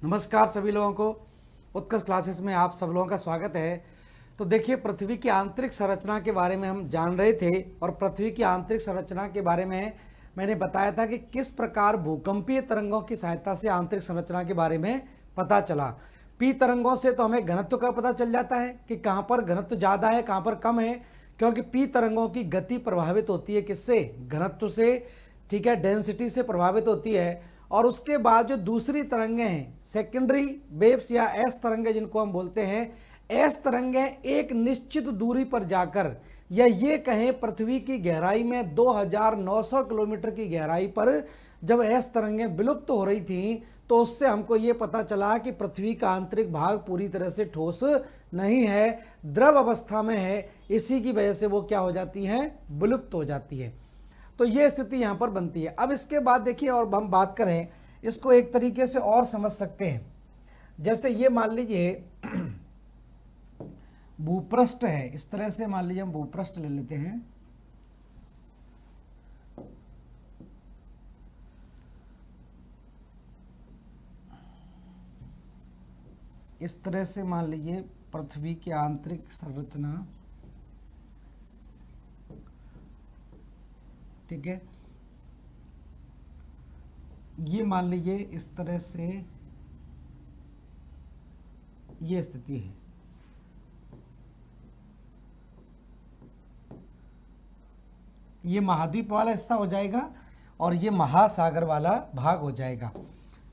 नमस्कार सभी लोगों को, उत्कर्ष क्लासेस में आप सब लोगों का स्वागत है। तो देखिए, पृथ्वी की आंतरिक संरचना के बारे में हम जान रहे थे और पृथ्वी की आंतरिक संरचना के बारे में मैंने बताया था कि किस प्रकार भूकंपीय तरंगों की सहायता से आंतरिक संरचना के बारे में पता चला। पी तरंगों से तो हमें घनत्व का पता चल जाता है कि कहाँ पर घनत्व ज़्यादा है, कहाँ पर कम है, क्योंकि पी तरंगों की गति प्रभावित होती है किससे? घनत्व से, ठीक है, डेंसिटी से प्रभावित होती है। और उसके बाद जो दूसरी तरंगें हैं, सेकेंडरी वेव्स या एस तरंगें जिनको हम बोलते हैं, एस तरंगें एक निश्चित दूरी पर जाकर, या ये कहें पृथ्वी की गहराई में 2900 किलोमीटर की गहराई पर जब एस तरंगें विलुप्त हो रही थी, तो उससे हमको ये पता चला कि पृथ्वी का आंतरिक भाग पूरी तरह से ठोस नहीं है, द्रव अवस्था में है। इसी की वजह से वो क्या हो जाती हैं? विलुप्त हो जाती है। तो ये स्थिति यहाँ पर बनती है। अब इसके बाद देखिए, और हम बात करें इसको एक तरीके से और समझ सकते हैं। जैसे ये मान लीजिए भूपृष्ठ है, इस तरह से मान लीजिए हम भूपृष्ठ ले लेते हैं। इस तरह से मान लीजिए पृथ्वी की आंतरिक संरचना, ठीक है। ये मान लीजिए इस तरह से ये स्थिति है। ये महाद्वीप वाला हिस्सा हो जाएगा और ये महासागर वाला भाग हो जाएगा।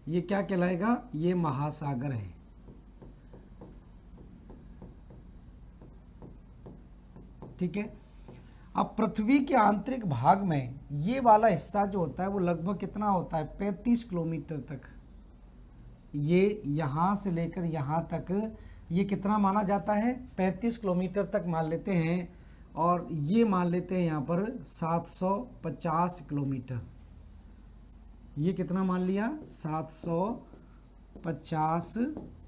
ये क्या कहलाएगा? ये महासागर है। ठीक है। अब पृथ्वी के आंतरिक भाग में ये वाला हिस्सा जो होता है वो लगभग कितना होता है? 35 किलोमीटर तक। ये यहाँ से लेकर यहाँ तक ये कितना माना जाता है? 35 किलोमीटर तक मान लेते हैं। और ये मान लेते हैं यहाँ पर 750 किलोमीटर। ये कितना मान लिया? 750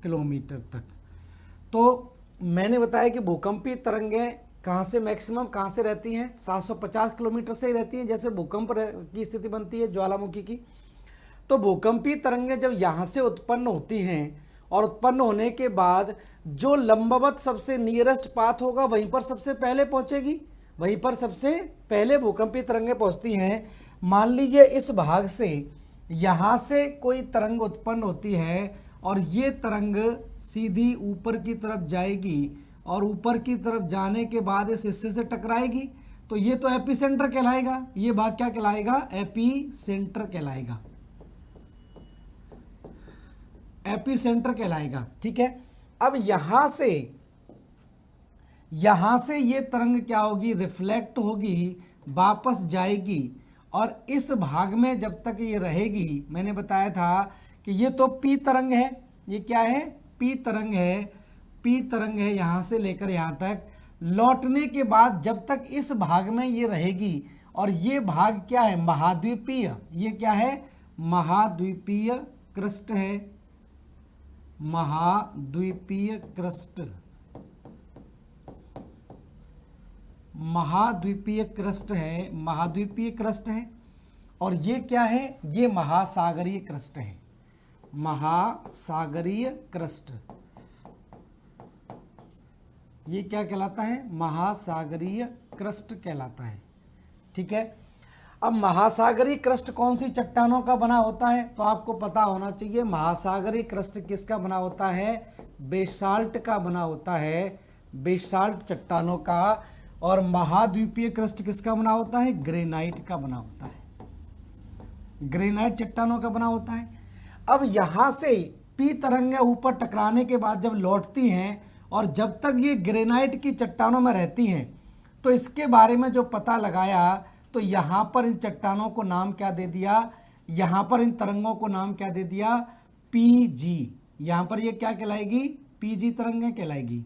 किलोमीटर तक। तो मैंने बताया कि भूकंपीय तरंगें कहाँ से मैक्सिमम कहाँ से रहती हैं? 750 किलोमीटर से ही रहती हैं, जैसे भूकंप की स्थिति बनती है ज्वालामुखी की। तो भूकंपीय तरंगें जब यहाँ से उत्पन्न होती हैं और उत्पन्न होने के बाद जो लंबवत सबसे नियरेस्ट पाथ होगा वहीं पर सबसे पहले पहुँचेगी, वहीं पर सबसे पहले भूकंपीय तरंगें पहुँचती हैं। मान लीजिए इस भाग से यहाँ से कोई तरंग उत्पन्न होती है और ये तरंग सीधी ऊपर की तरफ जाएगी और ऊपर की तरफ जाने के बाद इस हिस्से से टकराएगी, तो ये तो एपिसेंटर कहलाएगा। ये भाग क्या कहलाएगा? एपिसेंटर कहलाएगा, एपिसेंटर कहलाएगा। ठीक है। अब यहां से ये तरंग क्या होगी? रिफ्लेक्ट होगी, वापस जाएगी और इस भाग में जब तक ये रहेगी, मैंने बताया था कि ये तो पी तरंग है। ये क्या है? पी तरंग है। पी तरंग है यहाँ से लेकर यहाँ तक। लौटने के बाद जब तक इस भाग में ये रहेगी, और ये भाग क्या है? महाद्वीपीय। ये क्या है? महाद्वीपीय क्रस्ट है। महाद्वीपीय क्रस्ट, महाद्वीपीय क्रस्ट है, महाद्वीपीय क्रस्ट है। और ये क्या है? ये महासागरीय क्रस्ट है, महासागरीय क्रस्ट। ये क्या कहलाता है? महासागरीय क्रस्ट कहलाता है। ठीक है। अब महासागरीय क्रस्ट कौन सी चट्टानों का बना होता है? तो आपको पता होना चाहिए महासागरीय क्रस्ट किसका बना होता है? बेसाल्ट का बना होता है, बेसाल्ट चट्टानों का। और महाद्वीपीय क्रस्ट किसका बना होता है? ग्रेनाइट का बना होता है, ग्रेनाइट चट्टानों का बना होता है। अब यहाँ से पी तरंगें ऊपर टकराने के बाद जब लौटती हैं और जब तक ये ग्रेनाइट की चट्टानों में रहती हैं, तो इसके बारे में जो पता लगाया, तो यहाँ पर इन चट्टानों को नाम क्या दे दिया? यहाँ पर इन तरंगों को नाम क्या दे दिया? पीजी। यहाँ पर ये क्या कहलाएगी? पीजी तरंगें कहलाएगी,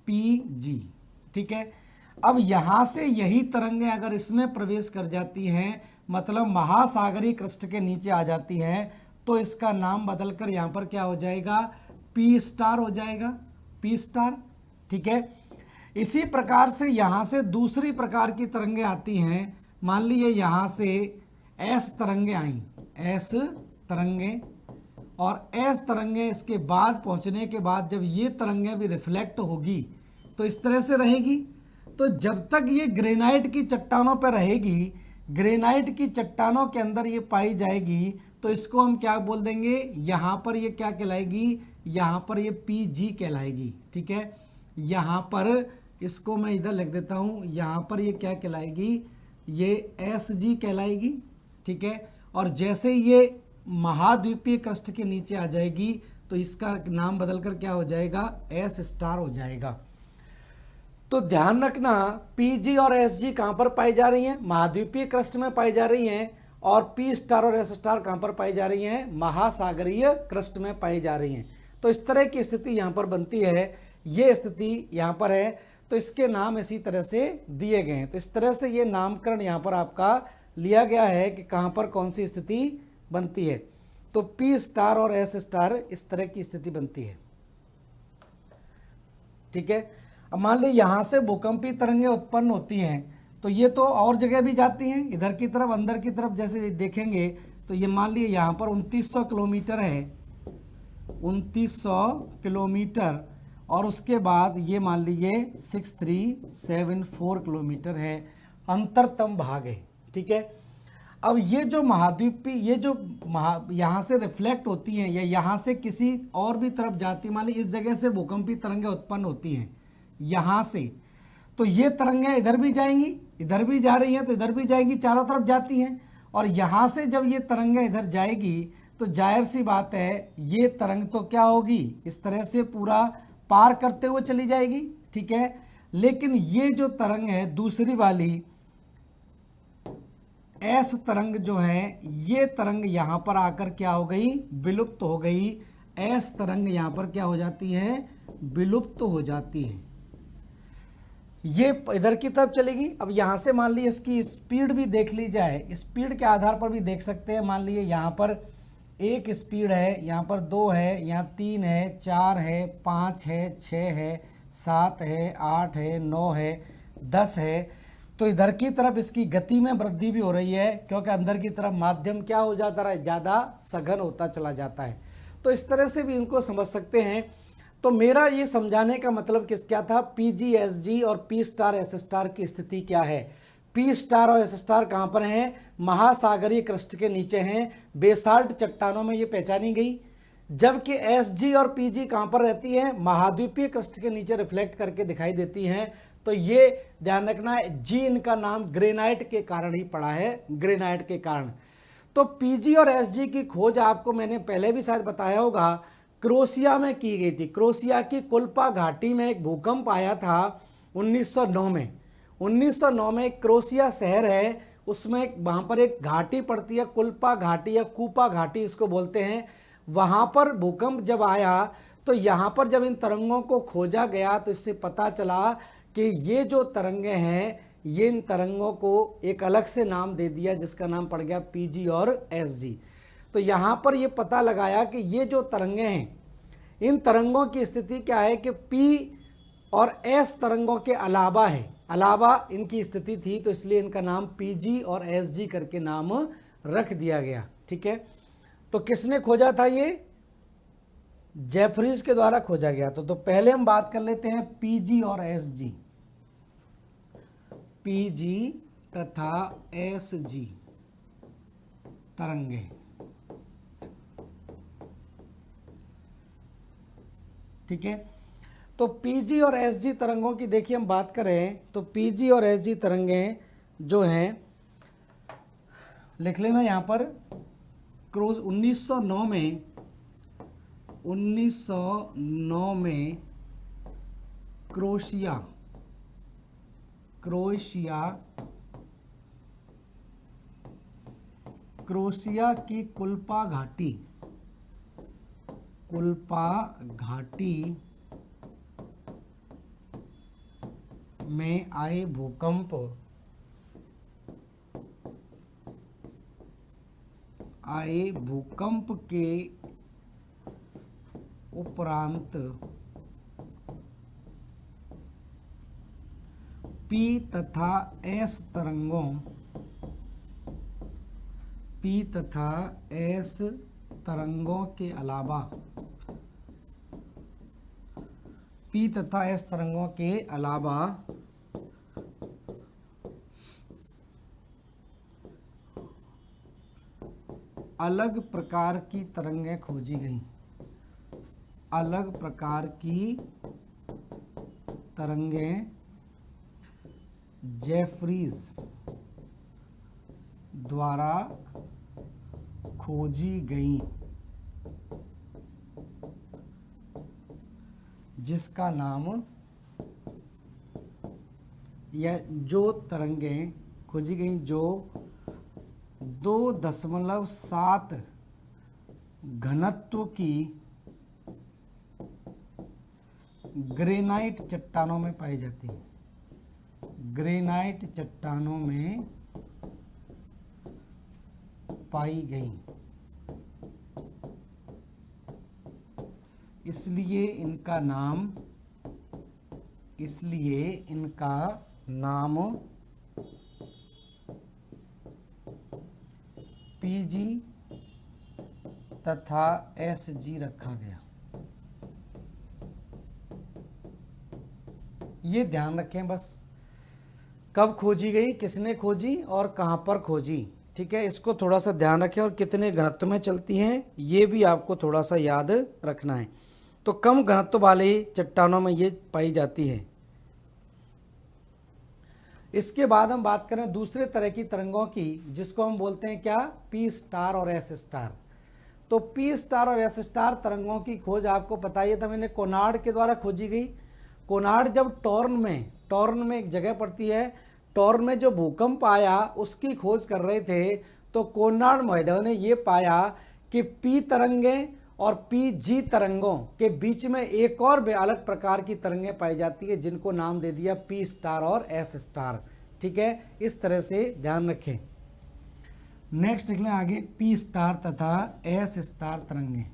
पीजी। ठीक है। अब यहाँ से यही तरंगें अगर इसमें प्रवेश कर जाती हैं, मतलब महासागरीय क्रस्ट के नीचे आ जाती हैं, तो इसका नाम बदलकर यहाँ पर क्या हो जाएगा? पी स्टार हो जाएगा, पी स्टार। ठीक है। इसी प्रकार से यहाँ से दूसरी प्रकार की तरंगें आती हैं। मान लीजिए यहाँ से एस तरंगें आई, एस तरंगें, और एस तरंगें इसके बाद पहुंचने के बाद जब ये तरंगें भी रिफ्लेक्ट होगी तो इस तरह से रहेगी। तो जब तक ये ग्रेनाइट की चट्टानों पर रहेगी, ग्रेनाइट की चट्टानों के अंदर ये पाई जाएगी, तो इसको हम क्या बोल देंगे, यहाँ पर ये क्या कहलाएगी, यहाँ पर ये PG कहलाएगी। ठीक है, यहाँ पर इसको मैं इधर लिख देता हूँ, यहाँ पर ये क्या कहलाएगी, ये SG कहलाएगी। ठीक है, और जैसे ये महाद्वीपीय क्रस्ट के नीचे आ जाएगी तो इसका नाम बदलकर क्या हो जाएगा, S स्टार हो जाएगा। तो ध्यान रखना PG और SG कहाँ पर पाई जा रही हैं, महाद्वीपीय क्रस्ट में पाई जा रही हैं, और P स्टार और S स्टार कहाँ पर पाई जा रही हैं, महासागरीय क्रस्ट में पाई जा रही हैं। तो इस तरह की स्थिति यहाँ पर बनती है, ये स्थिति यहाँ पर है, तो इसके नाम इसी तरह से दिए गए हैं। तो इस तरह से ये नामकरण यहाँ पर आपका लिया गया है कि कहाँ पर कौन सी स्थिति बनती है। तो P स्टार और S स्टार इस तरह की स्थिति बनती है। ठीक है, अब मान लीजिए यहाँ से भूकंपीय तरंगें उत्पन्न होती हैं, तो ये तो और जगह भी जाती हैं, इधर की तरफ अंदर की तरफ जैसे देखेंगे तो ये मान लीजिए यहाँ पर 2900 किलोमीटर है, 2900 किलोमीटर, और उसके बाद ये मान लीजिए 6374 किलोमीटर है, अंतरतम भाग है। ठीक है, अब ये जो महाद्वीपीय, ये जो यहाँ से रिफ्लेक्ट होती हैं या यहाँ से किसी और भी तरफ जाती, मान लीजिए इस जगह से भूकंपीय तरंगें उत्पन्न होती हैं यहाँ से, तो ये तरंगें इधर भी जाएंगी, इधर भी जा रही हैं तो इधर भी जाएंगी, चारों तरफ जाती हैं। और यहाँ से जब ये तरंगें इधर जाएगी तो जाहिर सी बात है ये तरंग तो क्या होगी, इस तरह से पूरा पार करते हुए चली जाएगी। ठीक है, लेकिन ये जो तरंग है दूसरी वाली S तरंग जो है, ये तरंग यहाँ पर आकर क्या हो गई, विलुप्त हो गई। S तरंग यहाँ पर क्या हो जाती है, विलुप्त हो जाती है, ये इधर की तरफ चलेगी। अब यहाँ से मान लीजिए इसकी स्पीड भी देख ली जाए, स्पीड के आधार पर भी देख सकते हैं। मान लीजिए यहाँ पर एक स्पीड है, यहाँ पर 2 है, यहाँ 3 है, 4 है, 5 है, 6 है, 7 है, 8 है, 9 है, 10 है, तो इधर की तरफ इसकी गति में वृद्धि भी हो रही है, क्योंकि अंदर की तरफ माध्यम क्या हो जाता है, ज़्यादा सघन होता चला जाता है। तो इस तरह से भी इनको समझ सकते हैं। तो मेरा ये समझाने का मतलब क्या था, PG SG और P स्टार S स्टार की स्थिति क्या है। P स्टार और S स्टार कहाँ पर हैं, महासागरीय क्रस्ट के नीचे हैं, बेसाल्ट चट्टानों में ये पहचानी गई। जबकि SG और PG कहाँ पर रहती है, महाद्वीपीय क्रस्ट के नीचे रिफ्लेक्ट करके दिखाई देती हैं। तो ये ध्यान रखना है, G इनका नाम ग्रेनाइट के कारण ही पड़ा है, ग्रेनाइट के कारण। तो PG और SG की खोज आपको मैंने पहले भी शायद बताया होगा, क्रोशिया में की गई थी। क्रोशिया की कुल्पा घाटी में एक भूकंप आया था 1909 में। 1909 में क्रोशिया शहर है, उसमें वहाँ पर एक घाटी पड़ती है, कुल्पा घाटी या कूपा घाटी इसको बोलते हैं। वहाँ पर भूकंप जब आया तो यहाँ पर जब इन तरंगों को खोजा गया तो इससे पता चला कि ये जो तरंगे हैं, ये इन तरंगों को एक अलग से नाम दे दिया जिसका नाम पड़ गया PG और SG। तो यहाँ पर ये पता लगाया कि ये जो तरंगे हैं, इन तरंगों की स्थिति क्या है कि P और S तरंगों के अलावा है, अलावा इनकी स्थिति थी, तो इसलिए इनका नाम PG और SG करके नाम रख दिया गया। ठीक है, तो किसने खोजा था, ये जेफरीज के द्वारा खोजा गया। तो पहले हम बात कर लेते हैं PG और SG, PG तथा SG तरंगे। ठीक है, तो PG और SG तरंगों की देखिए हम बात करें तो PG और SG तरंगें जो हैं, लिख लेना यहाँ पर, 1909 में क्रोशिया की कुल्पा घाटी में आए भूकंप के उपरांत P तथा S तरंगों के अलावा, P तथा S तरंगों के अलावा अलग प्रकार की तरंगें खोजी गईं। अलग प्रकार की तरंगें जेफरीज द्वारा खोजी गईं, जिसका नाम, या जो तरंगें खोजी गईं जो 2.7 घनत्व की ग्रेनाइट चट्टानों में पाई जाती हैं। ग्रेनाइट चट्टानों में पाई गई, इसलिए इनका नाम PG तथा SG रखा गया। ये ध्यान रखें बस, कब खोजी गई, किसने खोजी और कहाँ पर खोजी। ठीक है, इसको थोड़ा सा ध्यान रखें, और कितने घनत्व में चलती हैं ये भी आपको थोड़ा सा याद रखना है। तो कम घनत्व वाले चट्टानों में ये पाई जाती है। इसके बाद हम बात करें दूसरे तरह की तरंगों की, जिसको हम बोलते हैं क्या, P स्टार और S स्टार। तो P स्टार और S स्टार तरंगों की खोज आपको पता ही था, मैंने कोनार्ड के द्वारा खोजी गई। कोनार्ड जब टॉर्न में एक जगह पड़ती है, टॉर्न में जो भूकंप आया उसकी खोज कर रहे थे, तो कोनार्ड महोदय ने ये पाया कि P तरंगें और PG तरंगों के बीच में एक और भी अलग प्रकार की तरंगें पाई जाती है, जिनको नाम दे दिया P स्टार और S स्टार। ठीक है, इस तरह से ध्यान रखें। नेक्स्ट देख लें आगे, P स्टार तथा S स्टार तरंगें।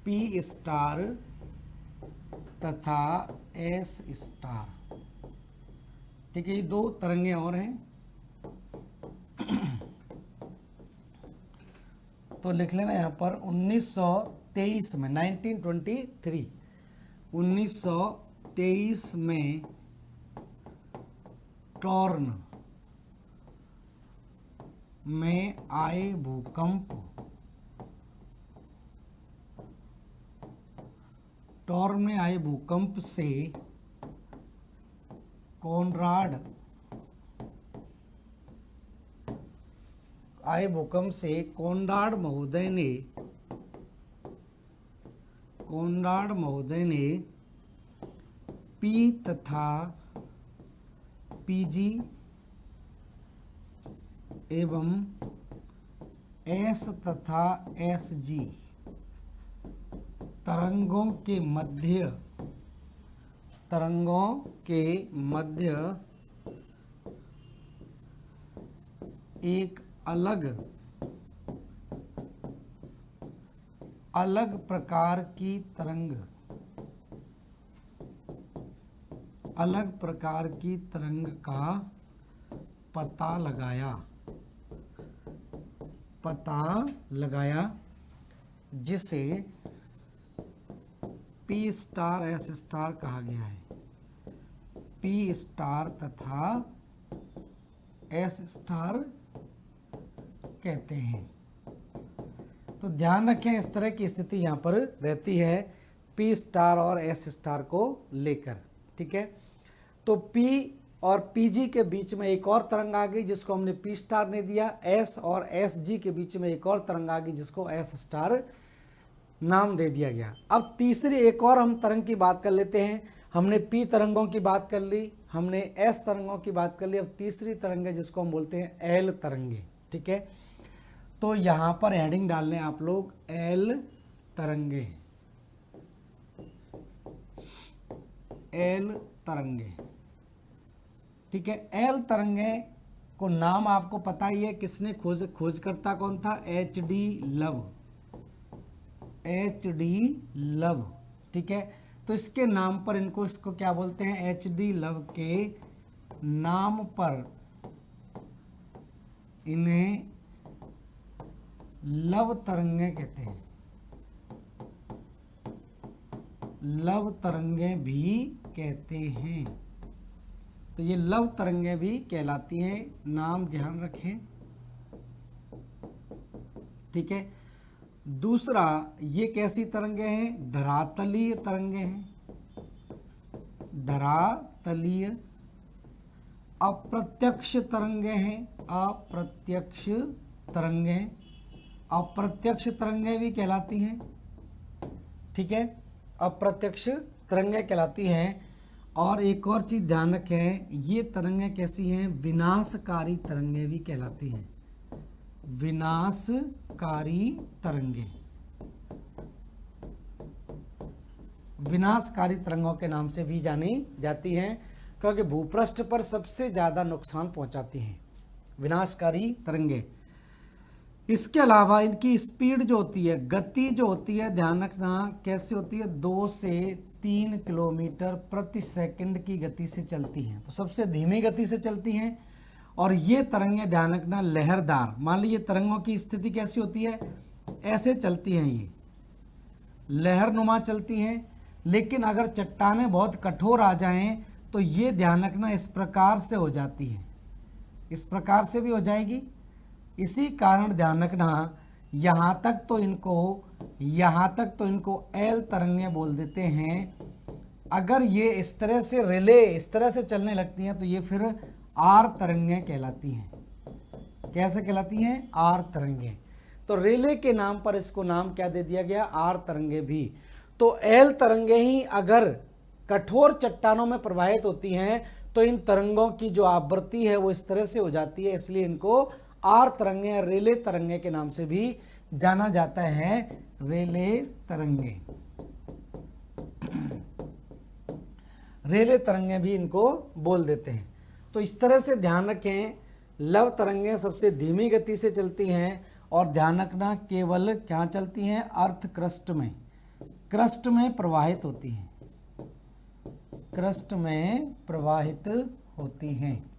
P स्टार तथा S स्टार, ठीक है, ये दो तरंगें और हैं। तो लिख लेना यहाँ पर 1923 में, 1923 में टॉर्न में आए भूकंप, टॉर्न में आए भूकंप से कोनराड महोदय ने P तथा PG एवं S तथा SG तरंगों के मध्य एक अलग प्रकार की तरंग का पता लगाया, जिसे P स्टार S स्टार कहा गया है। P स्टार तथा S स्टार कहते हैं। तो ध्यान रखें, इस तरह की स्थिति यहाँ पर रहती है P स्टार और S स्टार को लेकर। ठीक है, तो P और PG के बीच में एक और तरंग आ गई, जिसको हमने P स्टार ने दिया। S और SG के बीच में एक और तरंग आ गई, जिसको S स्टार नाम दे दिया गया। अब तीसरी एक और हम तरंग की बात कर लेते हैं। हमने P तरंगों की बात कर ली, हमने S तरंगों की बात कर ली। अब तीसरी तरंग है जिसको हम बोलते हैं L तरंगे। ठीक है, तो यहाँ पर हेडिंग डाल लें आप लोग, L तरंगे। L तरंगे, ठीक है। L तरंगे को नाम आपको पता ही है, किसने खोजकर्ता कौन था, HD लव। ठीक है, तो इसके नाम पर इसको क्या बोलते हैं, HD लव के नाम पर इन्हें लव तरंगे कहते हैं, लव तरंगे भी कहते हैं। तो ये लव तरंगे भी कहलाती हैं, नाम ध्यान रखें, ठीक है। दूसरा, ये कैसी तरंगे हैं? धरातलीय तरंगे हैं, धरातलीय। अप्रत्यक्ष तरंगे हैं, अप्रत्यक्ष तरंगे हैं, अप्रत्यक्ष तरंगे भी कहलाती हैं, ठीक है, अप्रत्यक्ष तरंगे कहलाती हैं। और एक और चीज ध्यान रखें, ये तरंगे कैसी हैं? विनाशकारी तरंगे भी कहलाती हैं, विनाशकारी तरंगे, विनाशकारी तरंगों के नाम से भी जानी जाती हैं, क्योंकि भूपृष्ठ पर सबसे ज़्यादा नुकसान पहुंचाती हैं विनाशकारी तरंगे। इसके अलावा इनकी स्पीड जो होती है, गति जो होती है, ध्यान रखना कैसे होती है, 2 से 3 किलोमीटर प्रति सेकंड की गति से चलती हैं, तो सबसे धीमी गति से चलती हैं। और ये तरंगे ध्यान रखना लहरदार, मान लीजिए तरंगों की स्थिति कैसी होती है, ऐसे चलती हैं, ये लहरनुमा चलती हैं। लेकिन अगर चट्टानें बहुत कठोर आ जाएं तो ये ध्यान रखना इस प्रकार से हो जाती है, इस प्रकार से भी हो जाएगी। इसी कारण ध्यान रखना यहाँ तक तो इनको एल तरंगे बोल देते हैं। अगर ये इस तरह से रिले इस तरह से चलने लगती हैं तो ये फिर आर तरंगे कहलाती हैं। कैसे कहलाती हैं? आर तरंगे। तो रिले के नाम पर इसको नाम क्या दे दिया गया? आर तरंगे भी। तो एल तरंगे ही अगर कठोर चट्टानों में प्रवाहित होती हैं तो इन तरंगों की जो आवृत्ति है वो इस तरह से हो जाती है, इसलिए इनको आर तरंगे या रेले तरंगे के नाम से भी जाना जाता है, रेले तरंगे। रेले तरंगे भी इनको बोल देते हैं। तो इस तरह से ध्यान रखें, लव तरंगे सबसे धीमी गति से चलती हैं और ध्यान रखना केवल क्या चलती हैं? अर्थ क्रस्ट में, क्रस्ट में प्रवाहित होती हैं, क्रस्ट में प्रवाहित होती हैं,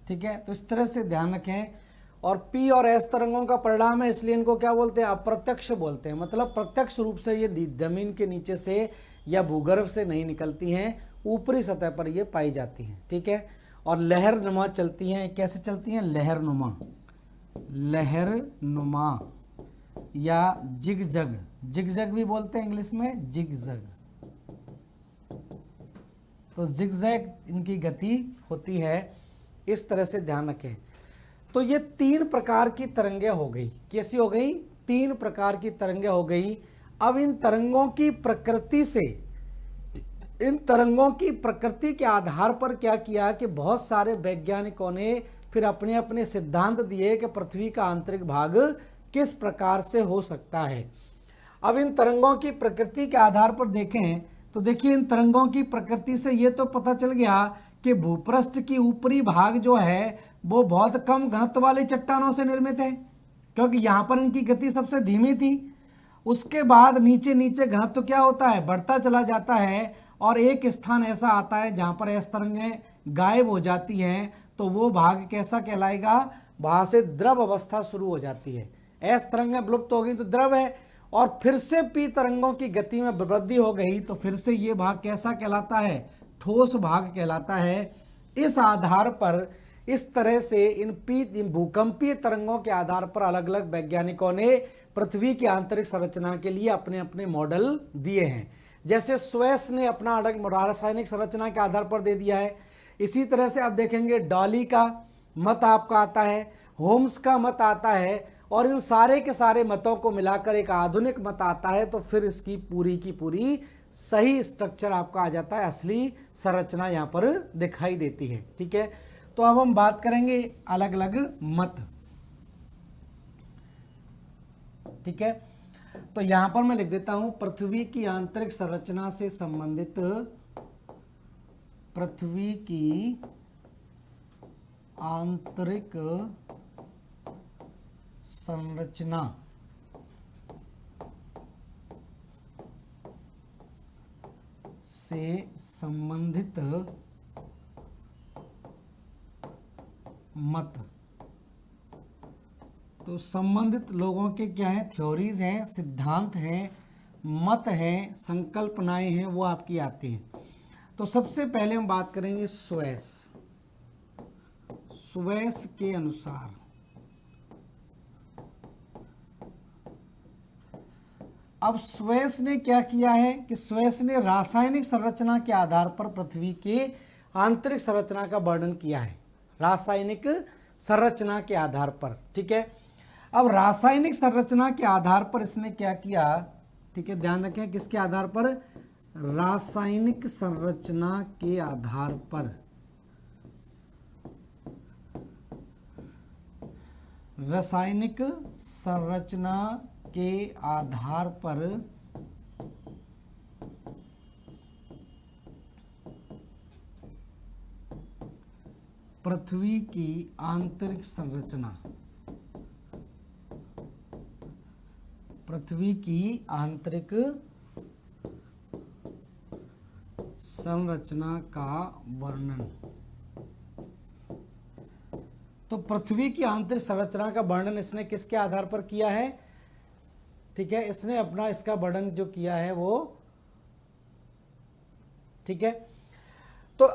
ठीक है। तो इस तरह से ध्यान रखें। और पी और एस तरंगों का परिणाम है, इसलिए इनको क्या बोलते हैं? अप्रत्यक्ष बोलते हैं। मतलब प्रत्यक्ष रूप से ये जमीन के नीचे से या भूगर्भ से नहीं निकलती हैं, ऊपरी सतह पर ये पाई जाती हैं, ठीक है। और लहरनुमा चलती हैं। कैसे चलती हैं? लहरनुमा, लहरनुमा या जिगजग, जिगजग भी बोलते हैं इंग्लिश में, जिगजग। तो जिगजैग इनकी गति होती है, इस तरह से ध्यान रखें। तो ये 3 प्रकार की तरंगे हो गई। कैसी हो गई? 3 प्रकार की तरंगे हो गई। अब इन तरंगों की प्रकृति से, इन तरंगों की प्रकृति के आधार पर क्या किया कि बहुत सारे वैज्ञानिकों ने फिर अपने अपने सिद्धांत दिए कि पृथ्वी का आंतरिक भाग किस प्रकार से हो सकता है। अब इन तरंगों की प्रकृति के आधार पर देखें तो देखिए, इन तरंगों की प्रकृति से ये तो पता चल गया कि भूपृष्ठ की ऊपरी भाग जो है वो बहुत कम घनत्व वाली चट्टानों से निर्मित है, क्योंकि यहाँ पर इनकी गति सबसे धीमी थी। उसके बाद नीचे नीचे घनत्व क्या होता है? बढ़ता चला जाता है, और एक स्थान ऐसा आता है जहाँ पर एस तरंगें गायब हो जाती हैं, तो वो भाग कैसा कहलाएगा? वहाँ से द्रव अवस्था शुरू हो जाती है। एस तरंगें विलुप्त हो गई तो द्रव है, और फिर से पी तरंगों की गति में वृद्धि हो गई तो फिर से ये भाग कैसा कहलाता है? ठोस भाग कहलाता है। इस आधार पर, इस तरह से इन भूकंपीय तरंगों के आधार पर अलग अलग वैज्ञानिकों ने पृथ्वी की आंतरिक संरचना के लिए अपने अपने मॉडल दिए हैं। जैसे स्वेस ने अपना रासायनिक संरचना के आधार पर दे दिया है। इसी तरह से आप देखेंगे डॉली का मत आपका आता है, होम्स का मत आता है, और इन सारे के सारे मतों को मिलाकर एक आधुनिक मत आता है, तो फिर इसकी पूरी की पूरी सही स्ट्रक्चर आपका आ जाता है, असली संरचना यहाँ पर दिखाई देती है, ठीक है। तो अब हम बात करेंगे अलग अलग मत, ठीक है। तो यहां पर मैं लिख देता हूं, पृथ्वी की आंतरिक संरचना से संबंधित, पृथ्वी की आंतरिक संरचना से संबंधित मत। तो संबंधित लोगों के क्या है, थ्योरीज हैं, सिद्धांत हैं, मत हैं, संकल्पनाएं हैं, वो आपकी आती हैं। तो सबसे पहले हम बात करेंगे स्वेस। स्वेस के अनुसार अब स्वेस ने क्या किया है कि स्वेस ने रासायनिक संरचना के आधार पर पृथ्वी के आंतरिक संरचना का वर्णन किया है। रासायनिक संरचना के आधार पर, ठीक है। अब रासायनिक संरचना के आधार पर इसने क्या किया, ठीक है, ध्यान रखें, किसके आधार पर, रासायनिक संरचना के आधार पर। रासायनिक संरचना के आधार पर पृथ्वी की आंतरिक संरचना, पृथ्वी की आंतरिक संरचना का वर्णन। तो पृथ्वी की आंतरिक संरचना का वर्णन इसने किसके आधार पर किया है, ठीक है, इसने अपना इसका वर्णन जो किया है वो, ठीक है, तो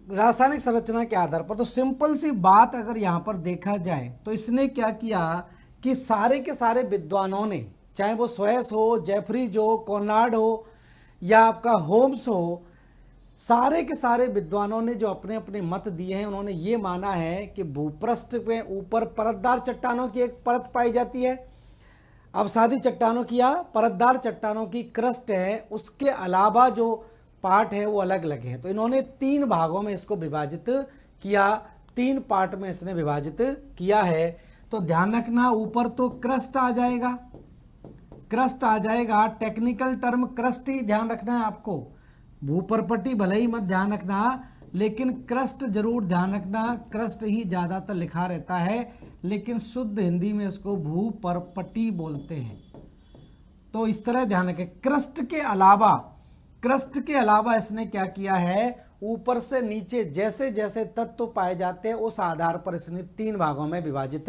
रासायनिक संरचना के आधार पर। तो सिंपल सी बात अगर यहां पर देखा जाए तो इसने क्या किया कि सारे के सारे विद्वानों ने, चाहे वो स्वेस हो, जेफरीज हो, कॉनराड हो या आपका होम्स हो, सारे के सारे विद्वानों ने जो अपने अपने मत दिए हैं, उन्होंने ये माना है कि भूपृष्ठ में ऊपर परतदार चट्टानों की एक परत पाई जाती है। अब सादी चट्टानों की या परतदार चट्टानों की क्रस्ट है, उसके अलावा जो पार्ट है वो अलग अलग है। तो इन्होंने 3 भागों में इसको विभाजित किया, 3 पार्ट में इसने विभाजित किया है। तो ध्यान रखना, ऊपर तो क्रस्ट आ जाएगा, क्रस्ट आ जाएगा, टेक्निकल टर्म क्रस्ट ही ध्यान रखना है आपको। भूपरपट्टी भले ही मत ध्यान रखना, लेकिन क्रस्ट जरूर ध्यान रखना। क्रस्ट ही ज़्यादातर लिखा रहता है, लेकिन शुद्ध हिंदी में इसको भूपरपट्टी बोलते हैं। तो इस तरह ध्यान रखें। क्रस्ट के अलावा इसने क्या किया है, ऊपर से नीचे जैसे जैसे तत्व पाए जाते हैं उस आधार पर इसने 3 भागों में विभाजित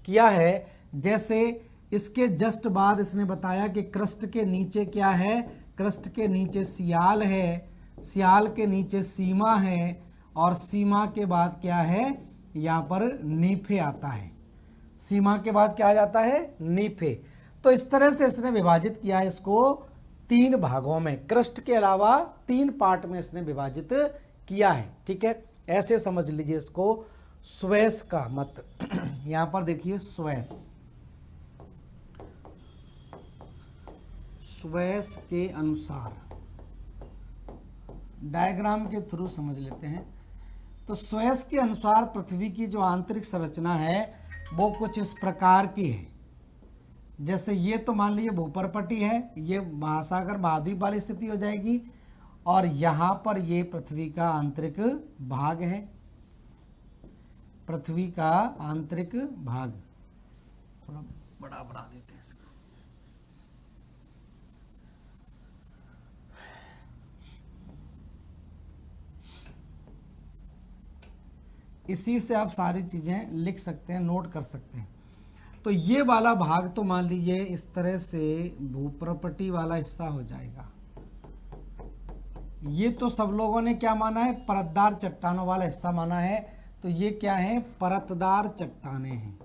किया है। जैसे इसके जस्ट बाद इसने बताया कि क्रस्ट के नीचे क्या है, क्रस्ट के नीचे सियाल है, सियाल के नीचे सीमा है, और सीमा के बाद क्या है, यहाँ पर नीफे आता है। सीमा के बाद क्या आ जाता है, नीफे। तो इस तरह से इसने विभाजित किया है इसको 3 भागों में। क्रस्ट के अलावा 3 पार्ट में इसने विभाजित किया है, ठीक है। ऐसे समझ लीजिए इसको, स्वेस का मत। यहाँ पर देखिए स्वेस के अनुसार, डायग्राम के थ्रू समझ लेते हैं। तो स्वेस के अनुसार पृथ्वी की जो आंतरिक संरचना है वो कुछ इस प्रकार की है। जैसे ये तो मान लीजिए भूपरपट्टी है, ये महासागर महाद्वीप वाली स्थिति हो जाएगी, और यहाँ पर ये पृथ्वी का आंतरिक भाग है, पृथ्वी का आंतरिक भाग। थोड़ा बड़ा बना देते हैं इसको। इसी से आप सारी चीज़ें लिख सकते हैं, नोट कर सकते हैं। तो ये वाला भाग तो मान लीजिए इस तरह से भूप्रॉपर्टी वाला हिस्सा हो जाएगा। ये तो सब लोगों ने क्या माना है, परतदार चट्टानों वाला हिस्सा माना है। तो ये क्या है, परतदार चट्टानें हैं,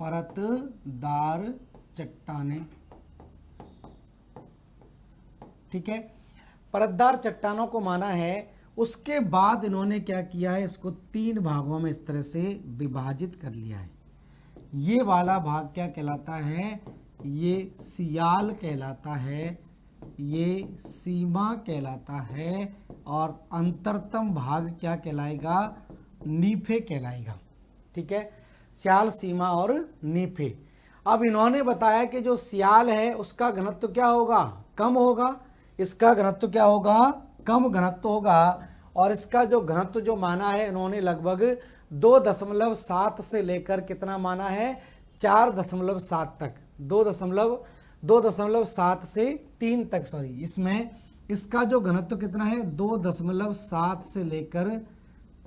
परतदार चट्टानें, ठीक है। परतदार चट्टानों को माना है। उसके बाद इन्होंने क्या किया है, इसको 3 भागों में इस तरह से विभाजित कर लिया है। ये वाला भाग क्या कहलाता है, ये सियाल कहलाता है, ये सीमा कहलाता है, और अंतरतम भाग क्या कहलाएगा, नीफे कहलाएगा, ठीक है। सियाल, सीमा और नीफे। अब इन्होंने बताया कि जो सियाल है उसका घनत्व क्या होगा, कम होगा, इसका घनत्व क्या होगा, कम घनत्व होगा, और इसका जो घनत्व जो माना है इन्होंने लगभग 2.7 से लेकर कितना माना है, 4.7 तक, 2.7 से 3 तक, इसमें इसका जो घनत्व कितना है 2.7 से लेकर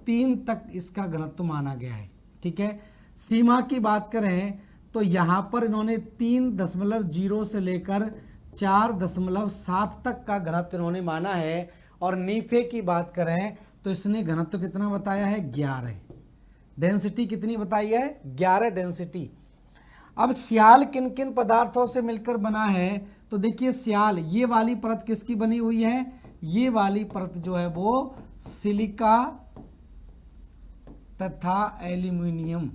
3 तक इसका घनत्व माना गया है। ठीक है, सीमा की बात करें तो यहाँ पर इन्होंने 3.0 से लेकर 4.7 तक का घनत्व इन्होंने माना है। और नीफे की बात करें तो इसने घनत्व कितना बताया है, 11। डेंसिटी कितनी बताई है, 11 डेंसिटी। अब स्याल किन किन पदार्थों से मिलकर बना है, तो देखिए स्याल, ये वाली परत किसकी बनी हुई है, ये वाली परत जो है वो सिलिका तथा एल्यूमिनियम,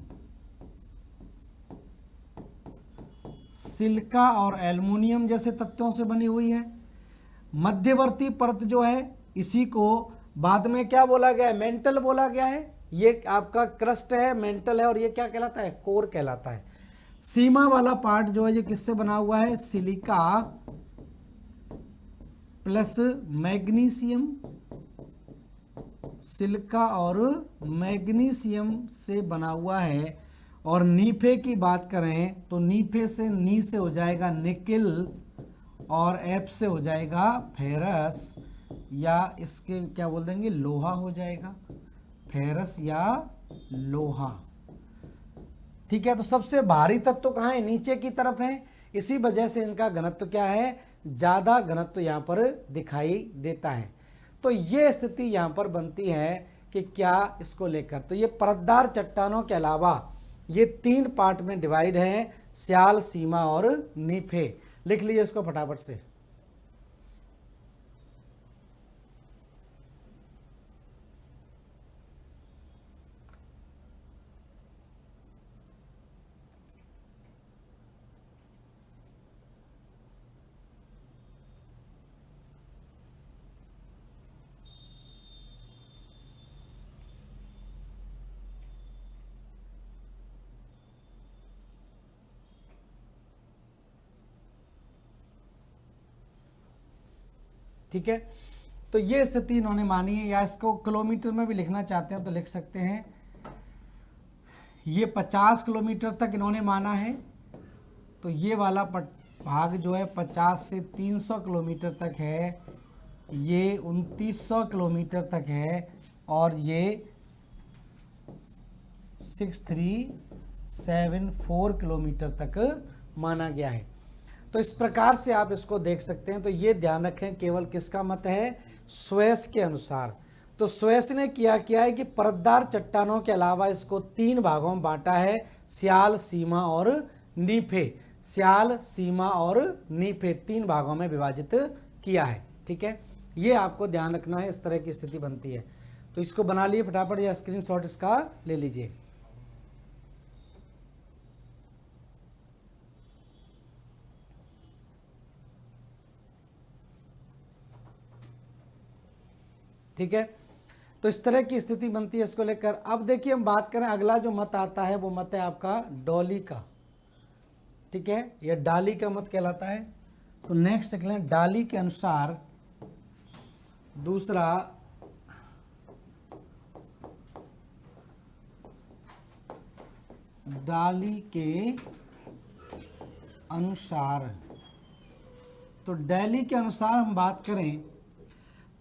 सिलिका और एल्युमिनियम जैसे तत्वों से बनी हुई है। मध्यवर्ती परत जो है इसी को बाद में क्या बोला गया है, मेंटल बोला गया है। ये आपका क्रस्ट है, मेंटल है, और ये क्या कहलाता है, कोर कहलाता है। सीमा वाला पार्ट जो है ये किससे बना हुआ है, सिलिका प्लस मैग्नीशियम, सिलिका और मैग्नीशियम से बना हुआ है। और नीफे की बात करें तो नीफे से नी से हो जाएगा निकिल और एफ से हो जाएगा फेरस, या इसके क्या बोल देंगे, लोहा हो जाएगा, फेरस या लोहा। ठीक है, तो सबसे भारी तत्व कहाँ है, नीचे की तरफ है, इसी वजह से इनका घनत्व क्या है, ज़्यादा घनत्व यहाँ पर दिखाई देता है। तो ये स्थिति यहाँ पर बनती है कि क्या इसको लेकर, तो ये परतदार चट्टानों के अलावा ये 3 पार्ट में डिवाइड है, स्याल, सीमा और नीफे। लिख लीजिए इसको फटाफट से। ठीक है, तो ये स्थिति इन्होंने मानी है, या इसको किलोमीटर में भी लिखना चाहते हैं तो लिख सकते हैं। ये 50 किलोमीटर तक इन्होंने माना है, तो ये वाला भाग जो है 50 से 300 किलोमीटर तक है, ये 2900 किलोमीटर तक है, और ये 6374 किलोमीटर तक माना गया है। तो इस प्रकार से आप इसको देख सकते हैं। तो ये ध्यान रखें, केवल किसका मत है, स्वेस के अनुसार। तो स्वेस ने क्या है कि परतदार चट्टानों के अलावा इसको 3 भागों में बांटा है, स्याल, सीमा और नीफे। स्याल, सीमा और नीफे 3 भागों में विभाजित किया है। ठीक है, ये आपको ध्यान रखना है, इस तरह की स्थिति बनती है। तो इसको बना लिए फटाफट, या स्क्रीनशॉट इसका ले लीजिए। ठीक है, तो इस तरह की स्थिति बनती है इसको लेकर। अब देखिए हम बात करें, अगला जो मत आता है वो मत है आपका डॉली का। ठीक है, ये डाली का मत कहलाता है। तो नेक्स्ट देख लें, डाली के अनुसार दूसरा डाली के अनुसार, तो डाली के अनुसार हम बात करें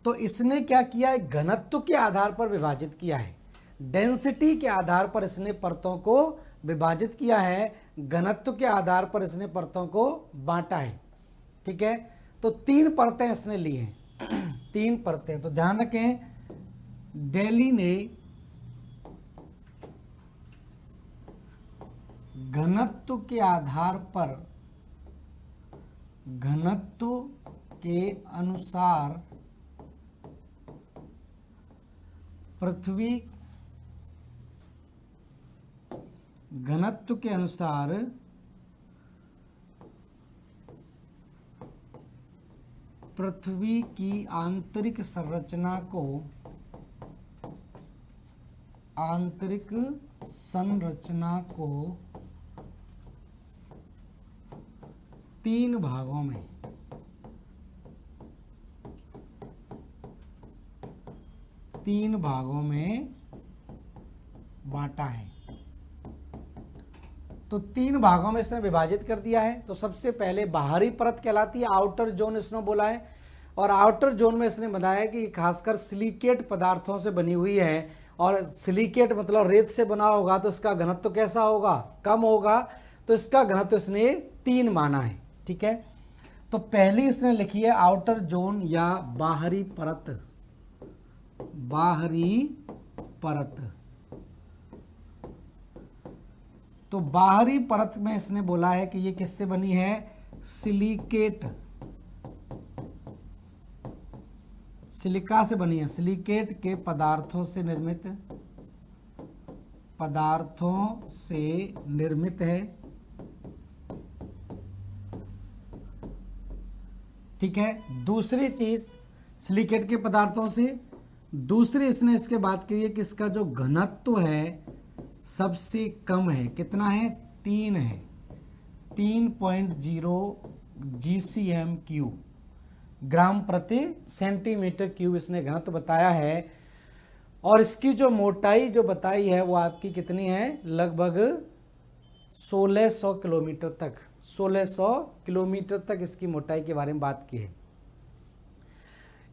तो इसने क्या किया है, घनत्व के आधार पर विभाजित किया है, डेंसिटी के आधार पर इसने परतों को विभाजित किया है, घनत्व के आधार पर इसने परतों को बांटा है। ठीक है, तो 3 परतें इसने ली हैं, 3 परतें। तो ध्यान रखें, डाली ने घनत्व के आधार पर, घनत्व के अनुसार पृथ्वी, घनत्व के अनुसार पृथ्वी की आंतरिक संरचना को, आंतरिक संरचना को 3 भागों में, 3 भागों में बांटा है। तो 3 भागों में इसने विभाजित कर दिया है। तो सबसे पहले बाहरी परत कहलाती है, आउटर जोन इसने बोला है, और आउटर जोन में इसने बताया कि खासकर सिलिकेट पदार्थों से बनी हुई है, और सिलिकेट मतलब रेत से बना होगा तो इसका घनत्व कैसा होगा, कम होगा, तो इसका घनत्व इसने 3 माना है। ठीक है, तो पहली इसने लिखी है आउटर जोन या बाहरी परत, बाहरी परत। तो बाहरी परत में इसने बोला है कि ये किससे बनी है, सिलिकेट, सिलिका से बनी है, सिलिकेट के पदार्थों से निर्मित, पदार्थों से निर्मित है। ठीक है, दूसरी चीज सिलिकेट के पदार्थों से, दूसरी इसने इसके बात की है कि इसका जो घनत्व है सबसे कम है, कितना है, 3 है, 3.0 GCM3 ग्राम प्रति सेंटीमीटर क्यूब इसने घनत्व बताया है। और इसकी जो मोटाई जो बताई है वो आपकी कितनी है, लगभग 1600 किलोमीटर तक, 1600 किलोमीटर तक इसकी मोटाई के बारे में बात की है।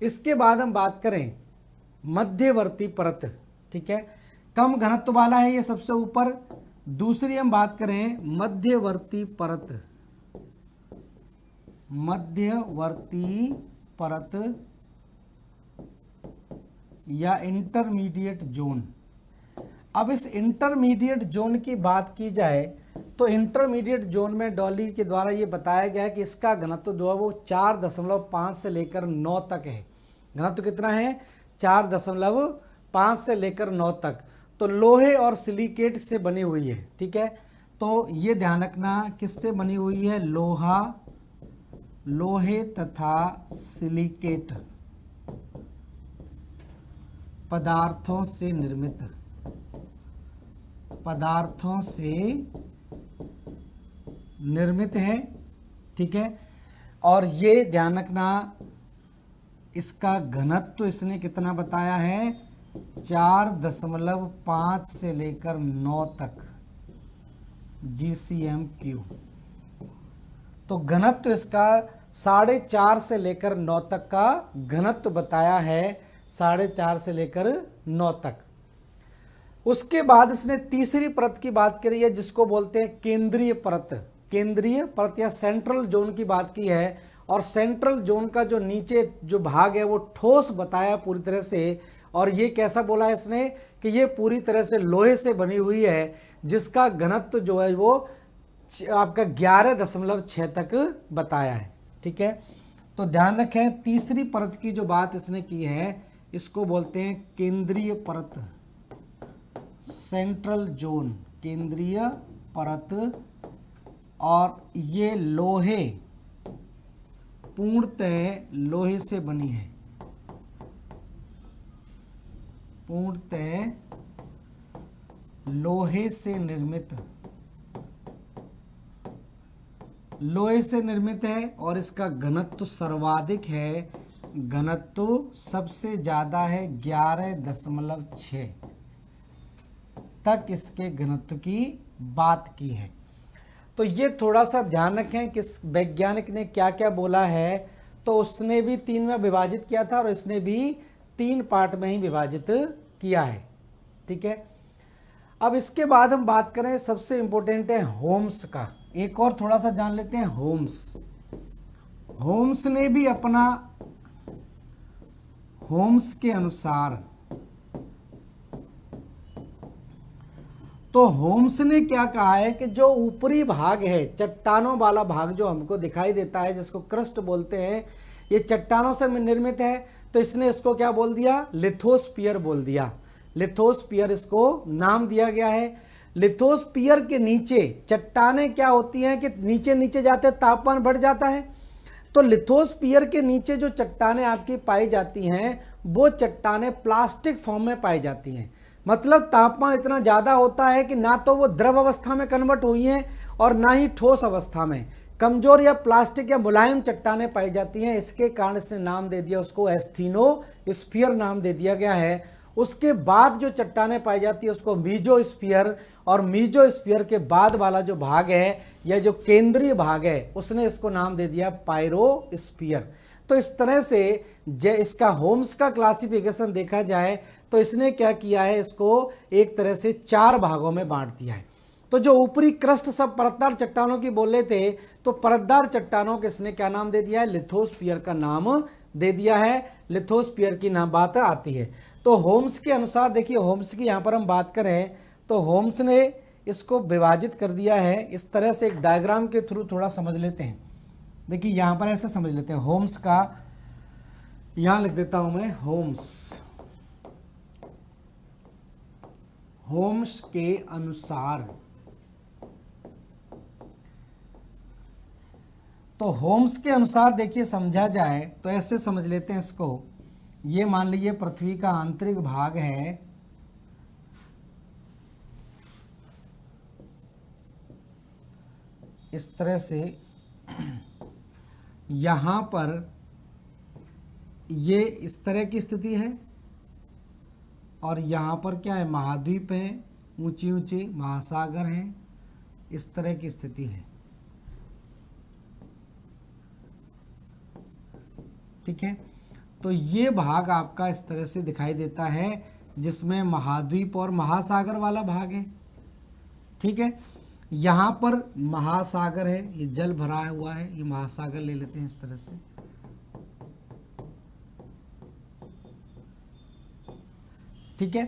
इसके बाद हम बात करें मध्यवर्ती परत। ठीक है, कम घनत्व वाला है ये सबसे ऊपर। दूसरी हम बात करें मध्यवर्ती परत, मध्यवर्ती परत या इंटरमीडिएट जोन। अब इस इंटरमीडिएट जोन की बात की जाए तो इंटरमीडिएट जोन में डॉली के द्वारा ये बताया गया है कि इसका घनत्व जो है वो 4.5 से लेकर 9 तक है। घनत्व कितना है, 4.5 से लेकर 9 तक। तो लोहे और सिलिकेट से बनी हुई है। ठीक है, तो ये ध्यान रखना किससे बनी हुई है, लोहा, लोहे तथा सिलिकेट पदार्थों से निर्मित, पदार्थों से निर्मित है। ठीक है, और ये ध्यान रखना इसका घनत्व इसने कितना बताया है, 4.5 से लेकर 9 तक GCM3। तो घनत्व इसका 4.5 से लेकर 9 तक का घनत्व बताया है, 4.5 से लेकर 9 तक। उसके बाद इसने तीसरी परत की बात करी है जिसको बोलते हैं केंद्रीय परत, केंद्रीय परत या सेंट्रल जोन की बात की है। और सेंट्रल जोन का जो नीचे जो भाग है वो ठोस बताया पूरी तरह से। और ये कैसा बोला है इसने कि ये पूरी तरह से लोहे से बनी हुई है जिसका घनत्व जो है वो आपका 11.6 तक बताया है। ठीक है, तो ध्यान रखें तीसरी परत की जो बात इसने की है इसको बोलते हैं केंद्रीय परत, सेंट्रल जोन, केंद्रीय परत। और ये लोहे, पूर्णतः लोहे से बनी है, पूर्णतः लोहे से निर्मित, लोहे से निर्मित है। और इसका घनत्व सर्वाधिक है, घनत्व सबसे ज्यादा है, 11.6 तक इसके घनत्व की बात की है। तो ये थोड़ा सा ध्यान रखें कि वैज्ञानिक ने क्या क्या बोला है। तो उसने भी 3 में विभाजित किया था और इसने भी 3 पार्ट में ही विभाजित किया है। ठीक है, अब इसके बाद हम बात करें सबसे इंपॉर्टेंट है होम्स का। एक और थोड़ा सा जान लेते हैं होम्स। होम्स ने भी अपना, होम्स के अनुसार, तो होम्स ने क्या कहा है कि जो ऊपरी भाग है, चट्टानों वाला भाग जो हमको दिखाई देता है जिसको क्रस्ट बोलते हैं, ये चट्टानों से निर्मित है। तो इसने इसको क्या बोल दिया, लिथोस्फीयर बोल दिया। लिथोस्फीयर इसको नाम दिया गया है। लिथोस्फीयर के नीचे चट्टानें क्या होती हैं कि नीचे नीचे जाते तापमान बढ़ जाता है। तो लिथोस्फीयर के नीचे जो चट्टानें आपकी पाई जाती हैं वो चट्टानें प्लास्टिक फॉर्म में पाई जाती हैं। मतलब तापमान इतना ज़्यादा होता है कि ना तो वो द्रव अवस्था में कन्वर्ट हुई हैं और ना ही ठोस अवस्था में, कमजोर या प्लास्टिक या मुलायम चट्टानें पाई जाती हैं। इसके कारण इसने नाम दे दिया उसको एस्थीनोस्फीयर नाम दे दिया गया है। उसके बाद जो चट्टानें पाई जाती है उसको मीजोस्फीयर, और मीजोस्फीयर के बाद वाला जो भाग है या जो केंद्रीय भाग है उसने इसको नाम दे दिया पायरोस्फीयर। तो इस तरह से इसका होम्स का क्लासिफिकेशन देखा जाए तो इसने क्या किया है, इसको एक तरह से 4 भागों में बांट दिया है। तो जो ऊपरी क्रस्ट सब परतदार चट्टानों की बोल रहे थे, तो परतदार चट्टानों को इसने क्या नाम दे दिया है, लिथोस्फीयर का नाम दे दिया है। लिथोस्फीयर की नाम बात आती है। तो होम्स के अनुसार देखिए, होम्स की यहाँ पर हम बात करें तो होम्स ने इसको विभाजित कर दिया है इस तरह से। एक डायग्राम के थ्रू थोड़ा समझ लेते हैं। देखिए यहाँ पर ऐसे समझ लेते हैं, होम्स का यहाँ लिख देता हूं मैं, होम्स के अनुसार। तो होम्स के अनुसार देखिए समझा जाए तो ऐसे समझ लेते हैं इसको। ये मान लीजिए पृथ्वी का आंतरिक भाग है, इस तरह से यहां पर ये इस तरह की स्थिति है, और यहां पर क्या है, महाद्वीप है, ऊंचे ऊंचे महासागर हैं, इस तरह की स्थिति है। ठीक है, तो ये भाग आपका इस तरह से दिखाई देता है, जिसमें महाद्वीप और महासागर वाला भाग है। ठीक है, यहाँ पर महासागर है, ये जल भरा हुआ है, ये महासागर ले लेते हैं इस तरह से। ठीक है,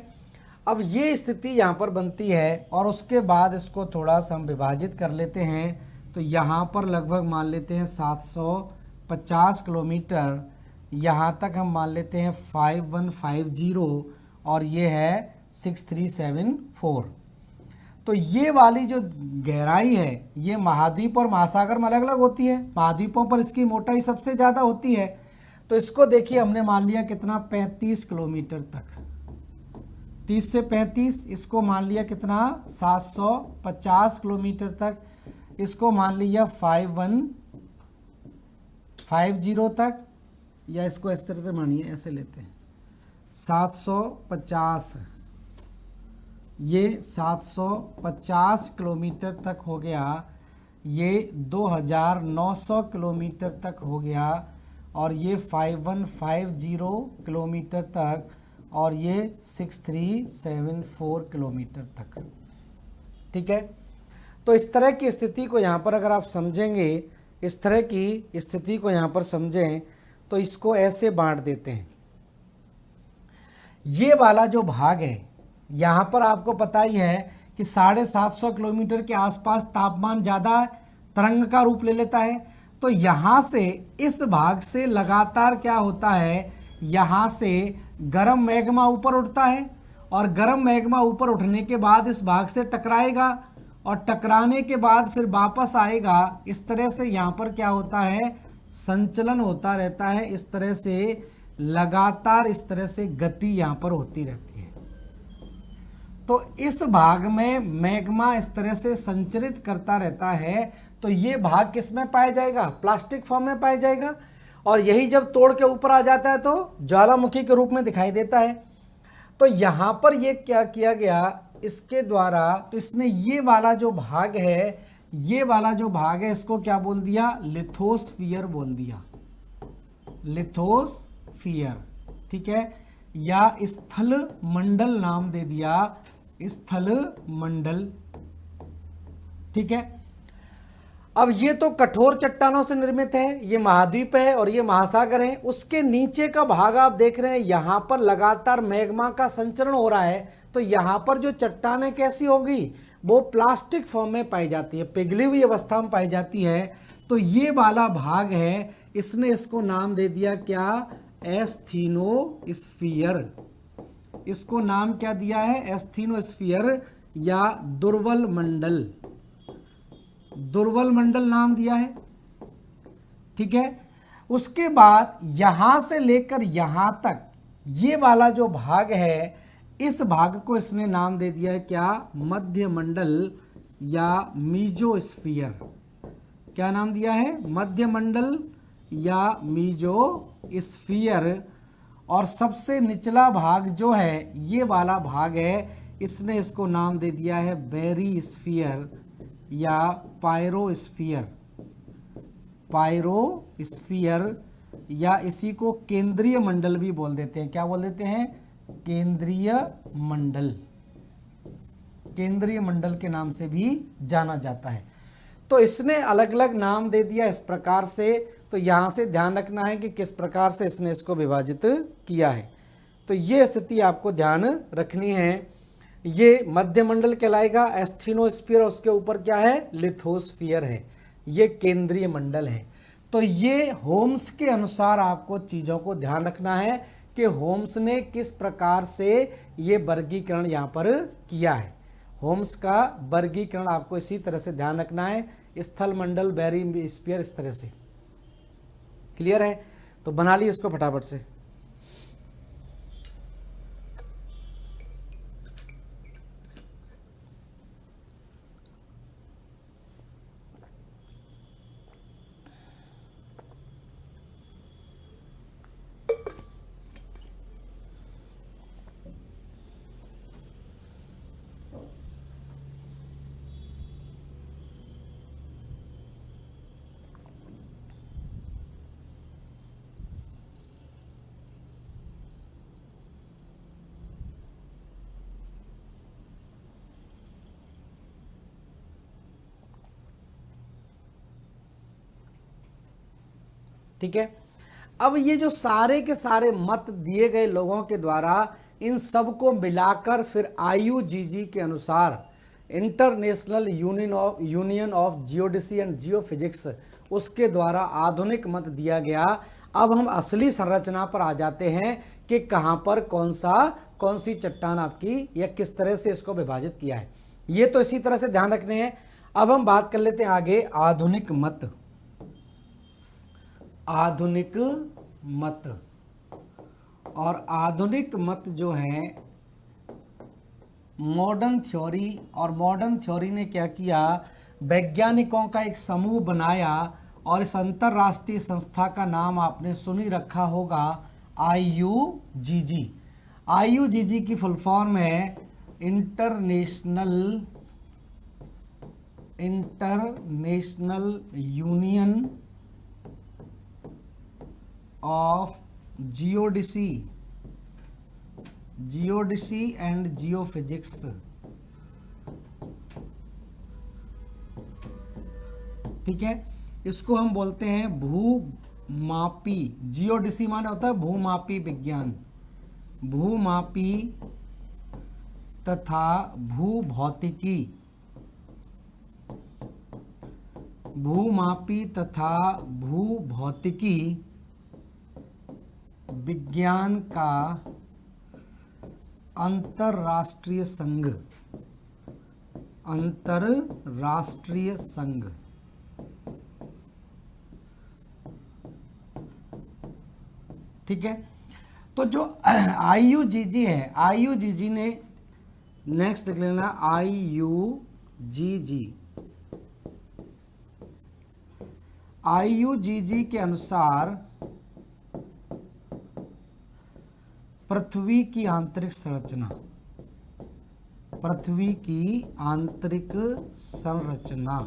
अब ये स्थिति यहाँ पर बनती है, और उसके बाद इसको थोड़ा सा हम विभाजित कर लेते हैं। तो यहाँ पर लगभग मान लेते हैं 750 किलोमीटर, यहाँ तक हम मान लेते हैं 5150, और ये है 6374। तो ये वाली जो गहराई है, ये महाद्वीप और महासागर में अलग अलग होती है। महाद्वीपों पर इसकी मोटाई सबसे ज़्यादा होती है। तो इसको देखिए हमने मान लिया कितना, 35 किलोमीटर तक, 30 से 35, इसको मान लिया कितना, 750 किलोमीटर तक, इसको मान लिया 5150 तक, या इसको इस तरह से मानिए, ऐसे लेते हैं 750, ये 750 किलोमीटर तक हो गया, ये 2900 किलोमीटर तक हो गया, और ये 5150 किलोमीटर तक, और ये 6374 किलोमीटर तक। ठीक है, तो इस तरह की स्थिति को यहाँ पर अगर आप समझेंगे, इस तरह की स्थिति को यहाँ पर समझें, तो इसको ऐसे बांट देते हैं। ये वाला जो भाग है, यहाँ पर आपको पता ही है कि 750 किलोमीटर के आसपास तापमान ज़्यादा तरंग का रूप ले लेता है। तो यहाँ से, इस भाग से लगातार क्या होता है, यहाँ से गर्म मैग्मा ऊपर उठता है, और गर्म मैग्मा ऊपर उठने के बाद इस भाग से टकराएगा, और टकराने के बाद फिर वापस आएगा। इस तरह से यहाँ पर क्या होता है, संचलन होता रहता है। इस तरह से लगातार इस तरह से गति यहाँ पर होती रहती है। तो इस भाग में मैग्मा इस तरह से संचरित करता रहता है। तो ये भाग किस में पाया जाएगा, प्लास्टिक फॉर्म में पाया जाएगा, और यही जब तोड़ के ऊपर आ जाता है तो ज्वालामुखी के रूप में दिखाई देता है। तो यहाँ पर ये क्या किया गया इसके द्वारा, तो इसने ये वाला जो भाग है, ये वाला जो भाग है, इसको क्या बोल दिया, लिथोस्फीयर बोल दिया, लिथोस्फीयर। ठीक है, या स्थल मंडल नाम दे दिया, स्थल मंडल। ठीक है, अब ये तो कठोर चट्टानों से निर्मित है, ये महाद्वीप है और ये महासागर है। उसके नीचे का भाग आप देख रहे हैं, यहां पर लगातार मैग्मा का संचरण हो रहा है। तो यहां पर जो चट्टानें कैसी होगी, वो प्लास्टिक फॉर्म में पाई जाती है, पिघली हुई अवस्था में पाई जाती है। तो ये वाला भाग है, इसने इसको नाम दे दिया क्या, एस्थीनोस्फीयर। इसको नाम क्या दिया है, एस्थीनोस्फीयर या दुर्बल मंडल, दुर्बल मंडल नाम दिया है। ठीक है, उसके बाद यहां से लेकर यहां तक ये वाला जो भाग है, इस भाग को इसने नाम दे दिया है क्या, मध्य मंडल या मीजोस्फीयर। क्या नाम दिया है, मध्य मंडल या मीजोस्फीयर। और सबसे निचला भाग जो है, ये वाला भाग है, इसने इसको नाम दे दिया है बेरीस्फीयर या पायरोस्फीयर, पायरोस्फीयर, या इसी को केंद्रीय मंडल भी बोल देते हैं। क्या बोल देते हैं, केंद्रीय मंडल, केंद्रीय मंडल के नाम से भी जाना जाता है। तो इसने अलग अलग नाम दे दिया इस प्रकार से। तो यहाँ से ध्यान रखना है कि किस प्रकार से इसने इसको विभाजित किया है। तो ये स्थिति आपको ध्यान रखनी है। ये मध्य मंडल कहलाएगा, एस्थीनोस्फीयर, उसके ऊपर क्या है, लिथोस्फीयर है, ये केंद्रीय मंडल है। तो ये होम्स के अनुसार आपको चीज़ों को ध्यान रखना है कि होम्स ने किस प्रकार से ये वर्गीकरण यहाँ पर किया है। होम्स का वर्गीकरण आपको इसी तरह से ध्यान रखना है, स्थल मंडल, बैरी स्फीयर, इस तरह से। क्लियर है? तो बना ली इसको फटाफट से। ठीक है। अब ये जो सारे के सारे मत दिए गए लोगों के द्वारा, इन सब को मिलाकर फिर IUGG के अनुसार, international union of geodesy and geophysics, उसके द्वारा आधुनिक मत दिया गया। अब हम असली संरचना पर आ जाते हैं कि कहाँ पर कौन सी चट्टान आपकी, या किस तरह से इसको विभाजित किया है। ये तो इसी तरह से ध्यान रखने हैं। अब हम बात कर लेते हैं आगे आधुनिक मत। आधुनिक मत, और आधुनिक मत जो है मॉडर्न थ्योरी, और मॉडर्न थ्योरी ने क्या किया, वैज्ञानिकों का एक समूह बनाया, और इस अंतरराष्ट्रीय संस्था का नाम आपने सुन ही रखा होगा, IUGG। IUGG की फुल फॉर्म है international union of geodesy and geophysics. ठीक है, इसको हम बोलते हैं भूमापी। जियोडेसी माने होता है भूमापी विज्ञान, भूमापी तथा भूभौतिकी, भूमापी तथा भूभौतिकी विज्ञान का अंतरराष्ट्रीय संघ, अंतरराष्ट्रीय संघ। ठीक है, तो जो IUGG है, IUGG ने नेक्स्ट लिख लेना, IUGG के अनुसार पृथ्वी की आंतरिक संरचना, पृथ्वी की आंतरिक संरचना।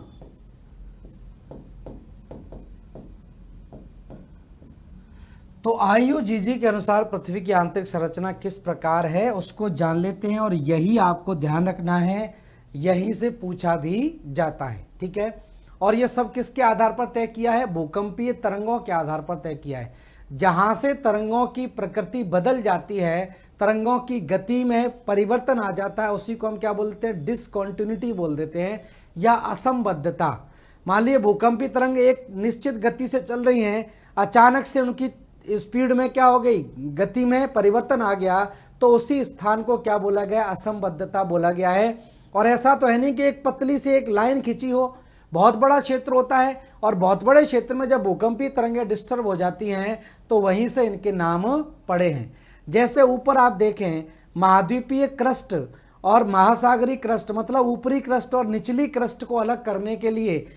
तो IUGG के अनुसार पृथ्वी की आंतरिक संरचना किस प्रकार है उसको जान लेते हैं, और यही आपको ध्यान रखना है, यहीं से पूछा भी जाता है। ठीक है, और यह सब किसके आधार पर तय किया है, भूकंपीय तरंगों के आधार पर तय किया है। जहां से तरंगों की प्रकृति बदल जाती है, तरंगों की गति में परिवर्तन आ जाता है, उसी को हम क्या बोलते हैं, डिसकॉन्टिन्यूटी बोल देते हैं, या असंबद्धता। मान लीजिए भूकंपी तरंग एक निश्चित गति से चल रही हैं, अचानक से उनकी स्पीड में क्या हो गई, गति में परिवर्तन आ गया, तो उसी स्थान को क्या बोला गया, असंबद्धता बोला गया है। और ऐसा तो है नहीं कि एक पतली से एक लाइन खींची हो, बहुत बड़ा क्षेत्र होता है, और बहुत बड़े क्षेत्र में जब भूकंपी तरंगें डिस्टर्ब हो जाती हैं तो वहीं से इनके नाम पड़े हैं। जैसे ऊपर आप देखें, महाद्वीपीय क्रस्ट और महासागरीय क्रस्ट, मतलब ऊपरी क्रस्ट और निचली क्रस्ट को अलग करने के लिए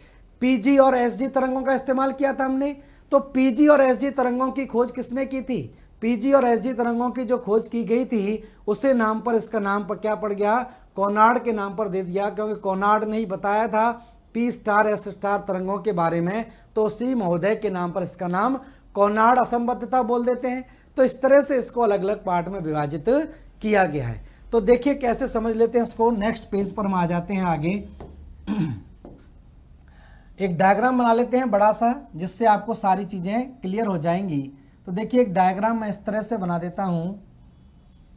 PG और SG तरंगों का इस्तेमाल किया था हमने। तो PG और SG तरंगों की खोज किसने की थी, PG और SG तरंगों की जो खोज की गई थी उसे नाम पर, इसका नाम पर क्या पड़ गया, कोनार्ड के नाम पर दे दिया, क्योंकि कोनार्ड ने ही बताया था P स्टार S स्टार तरंगों के बारे में, तो उसी महोदय के नाम पर इसका नाम कोनार्ड असंबद्धता बोल देते हैं। तो इस तरह से इसको अलग अलग पार्ट में विभाजित किया गया है। तो देखिए कैसे समझ लेते हैं इसको। नेक्स्ट पेज पर हम आ जाते हैं आगे। एक डायग्राम बना लेते हैं बड़ा सा, जिससे आपको सारी चीजें क्लियर हो जाएंगी। तो देखिए एक डायग्राम मैं इस तरह से बना देता हूं,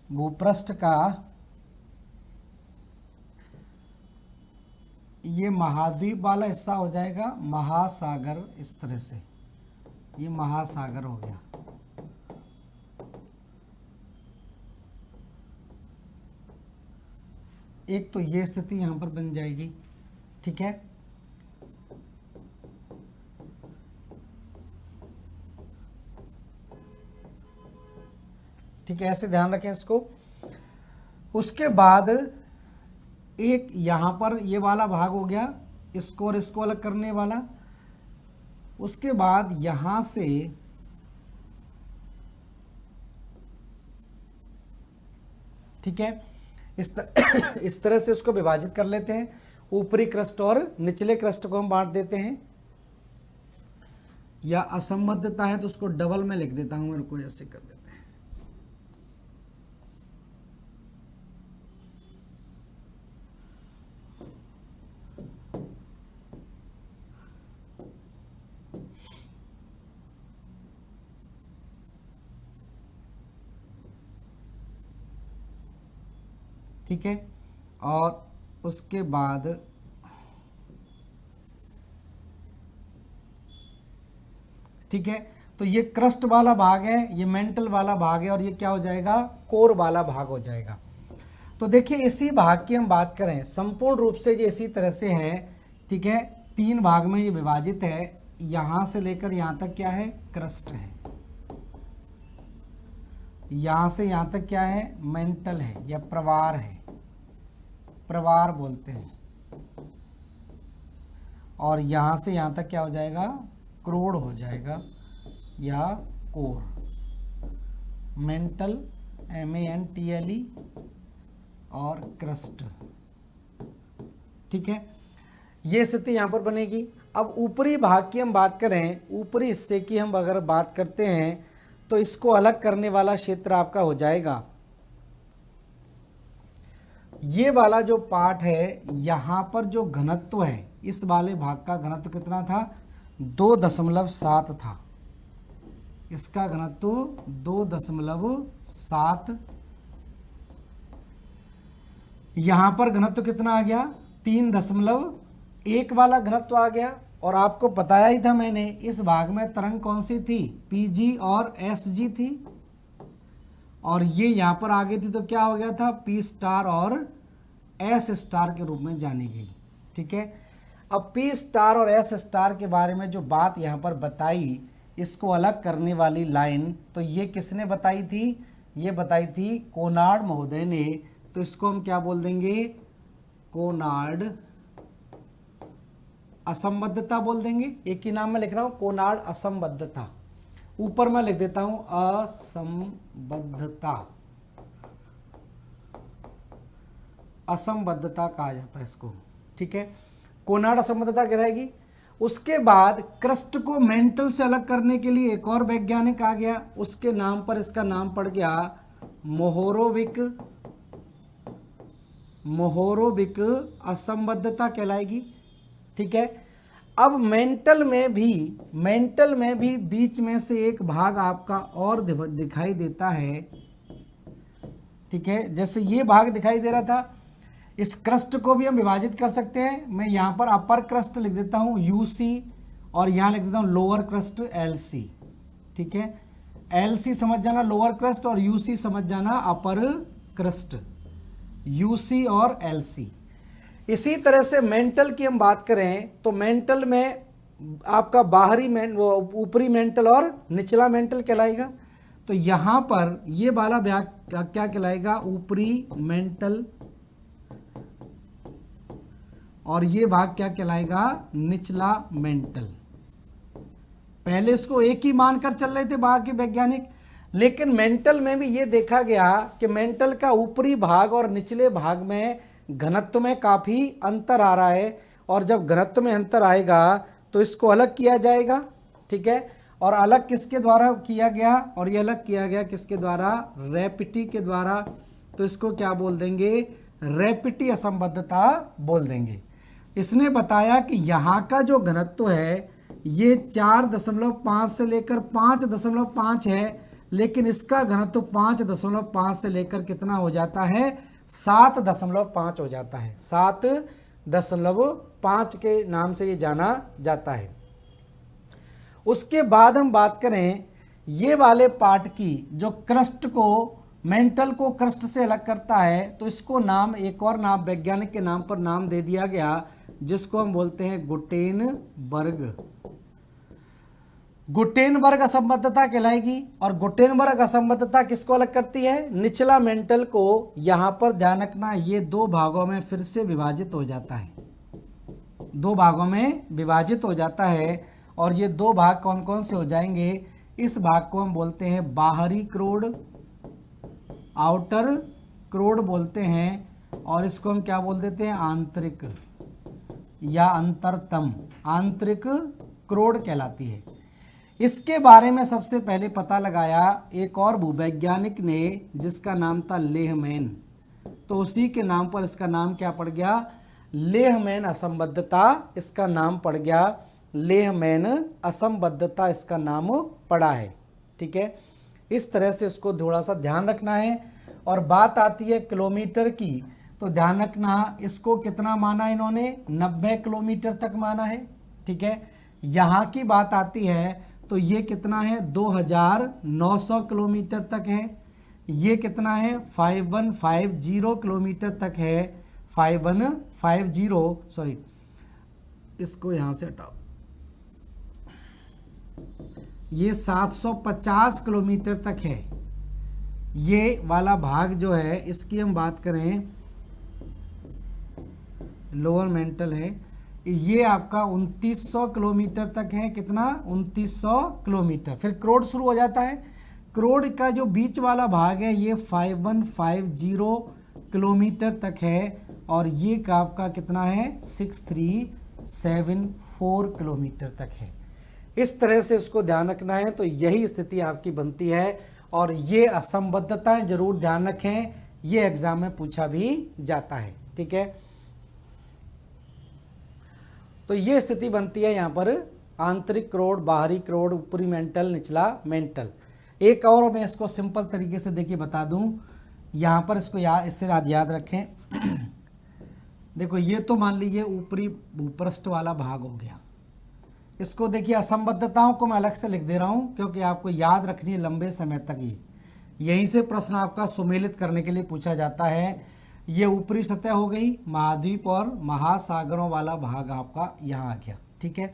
भूपृष्ठ का ये महाद्वीप वाला हिस्सा हो जाएगा, महासागर, इस तरह से ये महासागर हो गया। एक तो ये स्थिति यहां पर बन जाएगी, ठीक है। ठीक है, ऐसे ध्यान रखें इसको। उसके बाद एक यहां पर ये वाला भाग हो गया, इसको और इसको अलग करने वाला। उसके बाद यहां से ठीक है इस तरह से उसको विभाजित कर लेते हैं। ऊपरी क्रस्ट और निचले क्रस्ट को हम बांट देते हैं, या असंबद्धता है तो उसको डबल में लिख देता हूं, मेरे को ऐसे कर देते हैं। ठीक है, और उसके बाद ठीक है, तो ये क्रस्ट वाला भाग है, ये मेंटल वाला भाग है, और ये क्या हो जाएगा, कोर वाला भाग हो जाएगा। तो देखिए इसी भाग की हम बात करें, संपूर्ण रूप से ये इसी तरह से है, ठीक है। 3 भाग में ये विभाजित है, यहां से लेकर यहां तक क्या है, क्रस्ट है। यहां से यहां तक क्या है, मेंटल है या प्रवार है, प्रवार बोलते हैं। और यहां से यहां तक क्या हो जाएगा, क्रोड हो जाएगा या कोर। मेंटल MENTLE और क्रस्ट, ठीक है। ये स्थिति यहां पर बनेगी। अब ऊपरी भाग की हम बात करें, ऊपरी हिस्से की हम अगर बात करते हैं तो इसको अलग करने वाला क्षेत्र आपका हो जाएगा, ये वाला जो पार्ट है, यहां पर जो घनत्व है, इस वाले भाग का घनत्व कितना था, 2.7 था। इसका घनत्व 2.7। यहां पर घनत्व कितना आ गया, 3.1 वाला घनत्व आ गया। और आपको बताया ही था मैंने, इस भाग में तरंग कौन सी थी, PG और SG थी, और ये यहां पर आगे थी तो क्या हो गया था, P* और S* के रूप में जानी गई, ठीक है। अब P* और S* के बारे में जो बात यहां पर बताई, इसको अलग करने वाली लाइन, तो ये किसने बताई थी, ये बताई थी कोनार्ड महोदय ने। तो इसको हम क्या बोल देंगे, कोनार्ड असंबद्धता बोल देंगे। एक ही नाम में लिख रहा हूं, कोनार्ड असंबद्धता। ऊपर मैं लिख देता हूं असंबद्धता, असंबद्धता कहा जाता है इसको, ठीक है। कोनार्ड असंबद्धता कहलाएगी। उसके बाद क्रस्ट को मेंटल से अलग करने के लिए एक और वैज्ञानिक आ गया, उसके नाम पर इसका नाम पड़ गया मोहोरोविक। मोहोरोविक असंबद्धता कहलाएगी, ठीक है। अब मेंटल में भी बीच में से एक भाग आपका और दिखाई देता है, ठीक है। जैसे ये भाग दिखाई दे रहा था, इस क्रस्ट को भी हम विभाजित कर सकते हैं। मैं यहां पर अपर क्रस्ट लिख देता हूं UC, और यहां लिख देता हूं लोअर क्रस्ट LC, ठीक है। LC समझ जाना लोअर क्रस्ट, और UC समझ जाना अपर क्रस्ट, UC और LC। इसी तरह से मेंटल की हम बात करें तो मेंटल में आपका ऊपरी मेंटल और निचला मेंटल कहलाएगा। तो यहां पर ये वाला भाग क्या कहलाएगा, ऊपरी मेंटल, और ये भाग क्या कहलाएगा, निचला मेंटल। पहले इसको एक ही मानकर चल रहे थे भाग के वैज्ञानिक, लेकिन मेंटल में भी ये देखा गया कि मेंटल का ऊपरी भाग और निचले भाग में घनत्व में काफी अंतर आ रहा है, और जब घनत्व में अंतर आएगा तो इसको अलग किया जाएगा, ठीक है। और अलग किसके द्वारा किया गया, और ये अलग किया गया किसके द्वारा, रैपिटी के द्वारा। तो इसको क्या बोल देंगे, रैपिटी असंबद्धता बोल देंगे। इसने बताया कि यहाँ का जो घनत्व है ये 4.5 से लेकर 5.5 है, लेकिन इसका घनत्व 5.5 से लेकर कितना हो जाता है, 7.5 हो जाता है। 7.5 के नाम से ये जाना जाता है। उसके बाद हम बात करें ये वाले पार्ट की, जो क्रस्ट को, मेंटल को क्रस्ट से अलग करता है, तो इसको नाम, एक और नाम वैज्ञानिक के नाम पर नाम दे दिया गया, जिसको हम बोलते हैं गुटेनबर्ग। गुटेनबर्ग असंबद्धता कहलाएगी। और गुटेनबर्ग असंबद्धता किसको अलग करती है, निचला मेंटल को। यहां पर ध्यान रखना, ये 2 भागों में फिर से विभाजित हो जाता है, 2 भागों में विभाजित हो जाता है। और ये 2 भाग कौन कौन से हो जाएंगे, इस भाग को हम बोलते हैं बाहरी क्रोड, आउटर क्रोड बोलते हैं, और इसको हम क्या बोल देते हैं, आंतरिक या अंतरतम, आंतरिक क्रोड कहलाती है। इसके बारे में सबसे पहले पता लगाया एक और भूवैज्ञानिक ने, जिसका नाम था लेहमैन। तो उसी के नाम पर इसका नाम क्या पड़ गया, लेहमैन असंबद्धता इसका नाम पड़ गया, लेहमैन असंबद्धता इसका नाम पड़ा है। ठीक है, इस तरह से इसको थोड़ा सा ध्यान रखना है। और बात आती है किलोमीटर की, तो ध्यान रखना इसको कितना माना इन्होंने, 90 किलोमीटर तक माना है। ठीक है, यहाँ की बात आती है तो ये कितना है, 2900 किलोमीटर तक है। ये कितना है, 5150 किलोमीटर तक है, 5150, सॉरी इसको यहाँ से हटाओ, ये 750 किलोमीटर तक है। ये वाला भाग जो है, इसकी हम बात करें, लोअर मेंटल है, ये आपका 2900 किलोमीटर तक है। कितना, 2900 किलोमीटर। फिर क्रोड शुरू हो जाता है। क्रोड का जो बीच वाला भाग है ये 5150 किलोमीटर तक है, और ये का आपका कितना है, 6374 किलोमीटर तक है। इस तरह से इसको ध्यान रखना है। तो यही स्थिति आपकी बनती है। और ये असंबद्धताएं जरूर ध्यान रखें, ये एग्जाम में पूछा भी जाता है। ठीक है, तो ये स्थिति बनती है यहाँ पर, आंतरिक क्रोड, बाहरी क्रोड, ऊपरी मेंटल, निचला मेंटल। एक और मैं इसको सिंपल तरीके से देखिए बता दूं, यहाँ पर इसको इससे याद रखें। देखो ये तो मान लीजिए ऊपरी भूपृष्ठ वाला भाग हो गया। इसको देखिए, असंबद्धताओं को मैं अलग से लिख दे रहा हूँ क्योंकि आपको याद रखनी है लंबे समय तक। ये यहीं से प्रश्न आपका सुमेलित करने के लिए पूछा जाता है। ये ऊपरी सतह हो गई, महाद्वीप और महासागरों वाला भाग आपका यहाँ आ गया। ठीक है,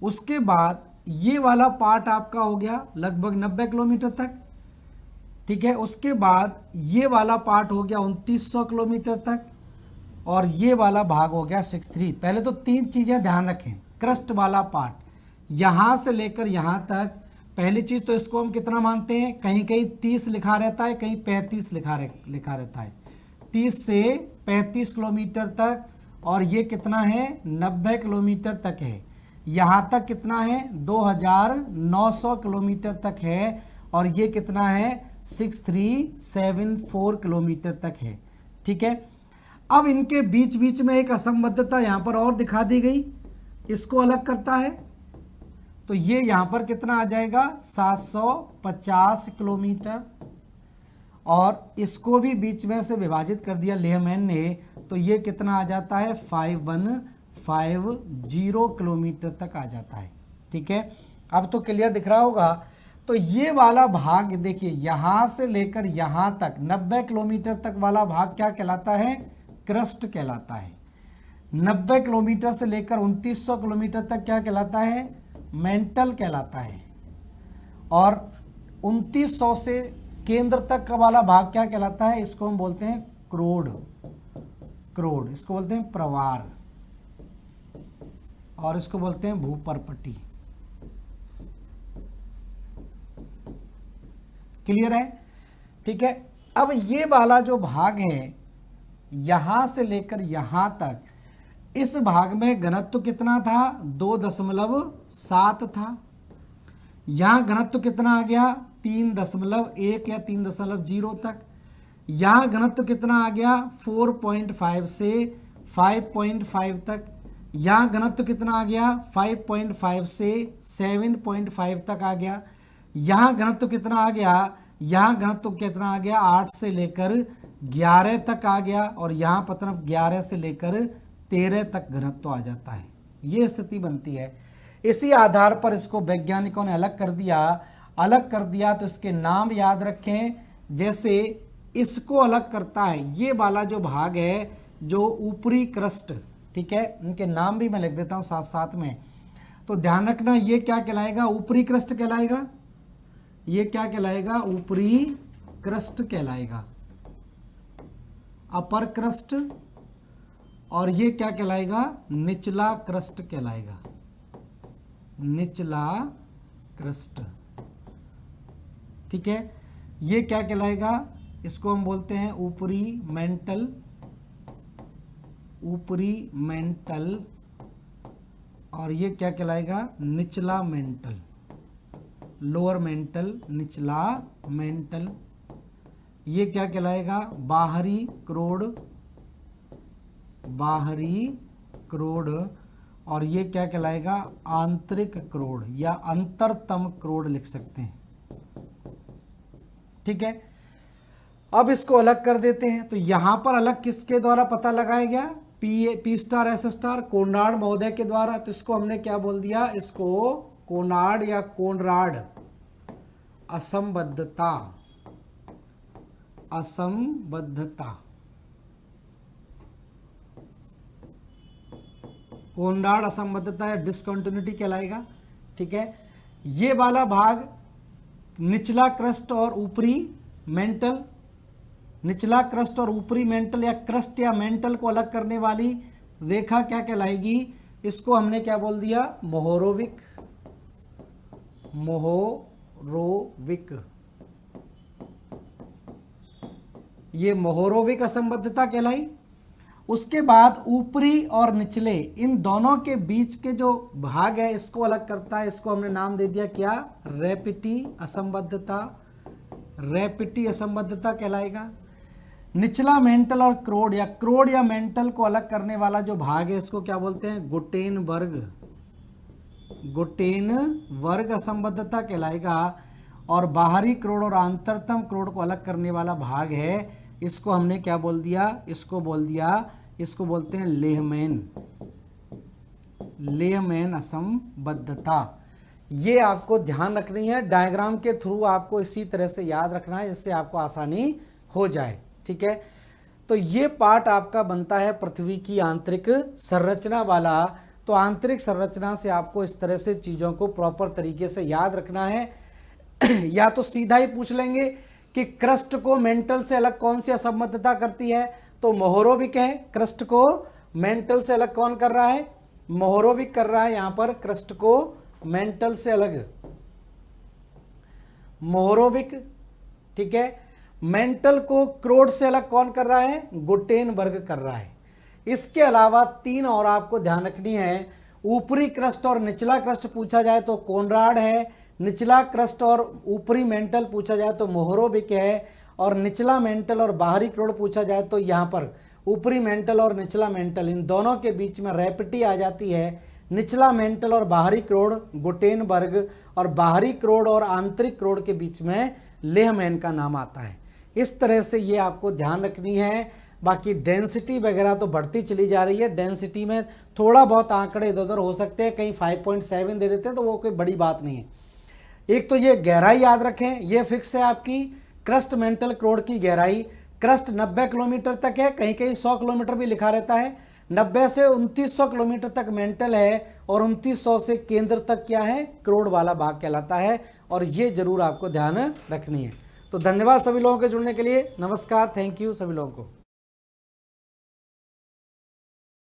उसके बाद ये वाला पार्ट आपका हो गया लगभग 90 किलोमीटर तक। ठीक है, उसके बाद ये वाला पार्ट हो गया 2900 किलोमीटर तक, और ये वाला भाग हो गया 63। पहले तो 3 चीज़ें ध्यान रखें। क्रस्ट वाला पार्ट यहाँ से लेकर यहाँ तक, पहली चीज़ तो इसको हम कितना मानते हैं, कहीं कहीं 30 लिखा रहता है, कहीं 35 लिखा रहता है, 30 से 35 किलोमीटर तक। और ये कितना है, 90 किलोमीटर तक है। यहाँ तक कितना है, 2900 किलोमीटर तक है, और ये कितना है, 6374 किलोमीटर तक है। ठीक है, अब इनके बीच बीच में एक असंबद्धता यहाँ पर और दिखा दी गई, इसको अलग करता है। तो ये यहाँ पर कितना आ जाएगा, 750 किलोमीटर, और इसको भी बीच में से विभाजित कर दिया लेहमैन ने, तो ये कितना आ जाता है, 5150 किलोमीटर तक आ जाता है। ठीक है, अब तो क्लियर दिख रहा होगा। तो ये वाला भाग देखिए, यहाँ से लेकर यहाँ तक 90 किलोमीटर तक वाला भाग क्या कहलाता है, क्रस्ट कहलाता है। 90 किलोमीटर से लेकर 2900 किलोमीटर तक क्या कहलाता है, मेंटल कहलाता है। और 2900 से केंद्र तक का वाला भाग क्या कहलाता है, इसको हम बोलते हैं क्रोड। क्रोड इसको बोलते हैं प्रवार, और इसको बोलते हैं भूपर्पटी। क्लियर है? ठीक है, अब ये वाला जो भाग है यहां से लेकर यहां तक, इस भाग में घनत्व कितना था 2.7 था। यहाँ घनत्व कितना आ गया 3.1 या 3.0 तक। यहाँ घनत्व कितना आ गया 4.5 से 5.5 तक। यहाँ घनत्व कितना आ गया 5.5 से 7.5 तक आ गया। यहाँ घनत्व कितना आ गया, यहाँ घनत्व कितना आ गया 8 से लेकर 11 तक आ गया। और यहाँ पर तरफ 11 से लेकर 13 तक घनत्व आ जाता है। ये स्थिति बनती है। इसी आधार पर इसको वैज्ञानिकों ने अलग कर दिया तो इसके नाम याद रखें। जैसे इसको अलग करता है ये वाला जो भाग है, जो ऊपरी क्रस्ट, ठीक है, इनके नाम भी मैं लिख देता हूं साथ साथ में। तो ध्यान रखना, ये क्या कहलाएगा, ऊपरी क्रस्ट कहलाएगा। ये क्या कहलाएगा, ऊपरी क्रस्ट कहलाएगा, अपर क्रस्ट। और ये क्या कहलाएगा, निचला क्रस्ट कहलाएगा, निचला क्रस्ट। ठीक है, ये क्या कहलाएगा, इसको हम बोलते हैं ऊपरी मेंटल, ऊपरी मेंटल। और ये क्या कहलाएगा, निचला मेंटल, लोअर मेंटल, निचला मेंटल। ये क्या कहलाएगा, बाहरी क्रोड, बाहरी क्रोड। और ये क्या कहलाएगा, आंतरिक क्रोड या अंतरतम क्रोड लिख सकते हैं। ठीक है, अब इसको अलग कर देते हैं। तो यहां पर अलग किसके द्वारा पता लगाया गया, P star S star Konrad महोदय के द्वारा। तो इसको हमने क्या बोल दिया, इसको कोनार्ड या कोनराड असंबद्धता, असंबद्धता, कोनार्ड असंबद्धता या डिसकंटिन्यूटी कहलाएगा। ठीक है, ये वाला भाग निचला क्रस्ट और ऊपरी मेंटल, निचला क्रस्ट और ऊपरी मेंटल या क्रस्ट या मेंटल को अलग करने वाली रेखा क्या कहलाएगी, इसको हमने क्या बोल दिया, मोहोरोविक, मोहोरोविक। ये मोहोरोविक असंबद्धता कहलाई। उसके बाद ऊपरी और निचले इन दोनों के बीच के जो भाग है इसको अलग करता है। इसको हमने नाम दे दिया क्या, रैपिटी असंबद्धता, रैपिटी असंबद्धता कहलाएगा। निचला मेंटल और क्रोड या मेंटल को अलग करने वाला जो भाग है इसको क्या बोलते हैं, गुटेनबर्ग, गुटेनबर्ग असंबद्धता कहलाएगा। और बाहरी क्रोड और आंतरतम क्रोड को अलग करने वाला भाग है, इसको हमने क्या बोल दिया, इसको बोलते हैं लेहमैन, लेहमैन असंबद्धता। ये आपको ध्यान रखनी है, डायग्राम के थ्रू आपको इसी तरह से याद रखना है जिससे आपको आसानी हो जाए। ठीक है, तो ये पार्ट आपका बनता है पृथ्वी की आंतरिक संरचना वाला। तो आंतरिक संरचना से आपको इस तरह से चीज़ों को प्रॉपर तरीके से याद रखना है। या तो सीधा ही पूछ लेंगे कि क्रस्ट को मेंटल से अलग कौन सी असंबद्धता करती है, तो मोहोरोविक है। क्रस्ट को मेंटल से अलग कौन कर रहा है, मोहोरोविक कर रहा है। यहां पर क्रस्ट को मेंटल से अलग मोहोरोविक। ठीक है, मेंटल को क्रोड से अलग कौन कर रहा है, गुटेनबर्ग कर रहा है। इसके अलावा 3 और आपको ध्यान रखनी है, ऊपरी क्रस्ट और निचला क्रस्ट पूछा जाए तो कोनराड है, निचला क्रस्ट और ऊपरी मेंटल पूछा जाए तो मोहोरोविक है, और निचला मेंटल और बाहरी क्रोड पूछा जाए तो यहाँ पर ऊपरी मेंटल और निचला मेंटल इन दोनों के बीच में रैपिटी आ जाती है। निचला मेंटल और बाहरी क्रोड गुटेनबर्ग, और बाहरी क्रोड और आंतरिक क्रोड के बीच में लेहमैन का नाम आता है। इस तरह से ये आपको ध्यान रखनी है। बाकी डेंसिटी वगैरह तो बढ़ती चली जा रही है। डेंसिटी में थोड़ा बहुत आंकड़े इधर उधर हो सकते हैं, कहीं 5.7 दे देते हैं तो वो कोई बड़ी बात नहीं है। एक तो ये गहराई याद रखें, ये फिक्स है आपकी क्रस्ट मेंटल क्रोड की गहराई। क्रस्ट 90 किलोमीटर तक है, कहीं कहीं 100 किलोमीटर भी लिखा रहता है। 90 से 2900 किलोमीटर तक मेंटल है, और 2900 से केंद्र तक क्या है, क्रोड वाला भाग कहलाता है। और ये जरूर आपको ध्यान रखनी है। तो धन्यवाद सभी लोगों के जुड़ने के लिए। नमस्कार, थैंक यू सभी लोगों को।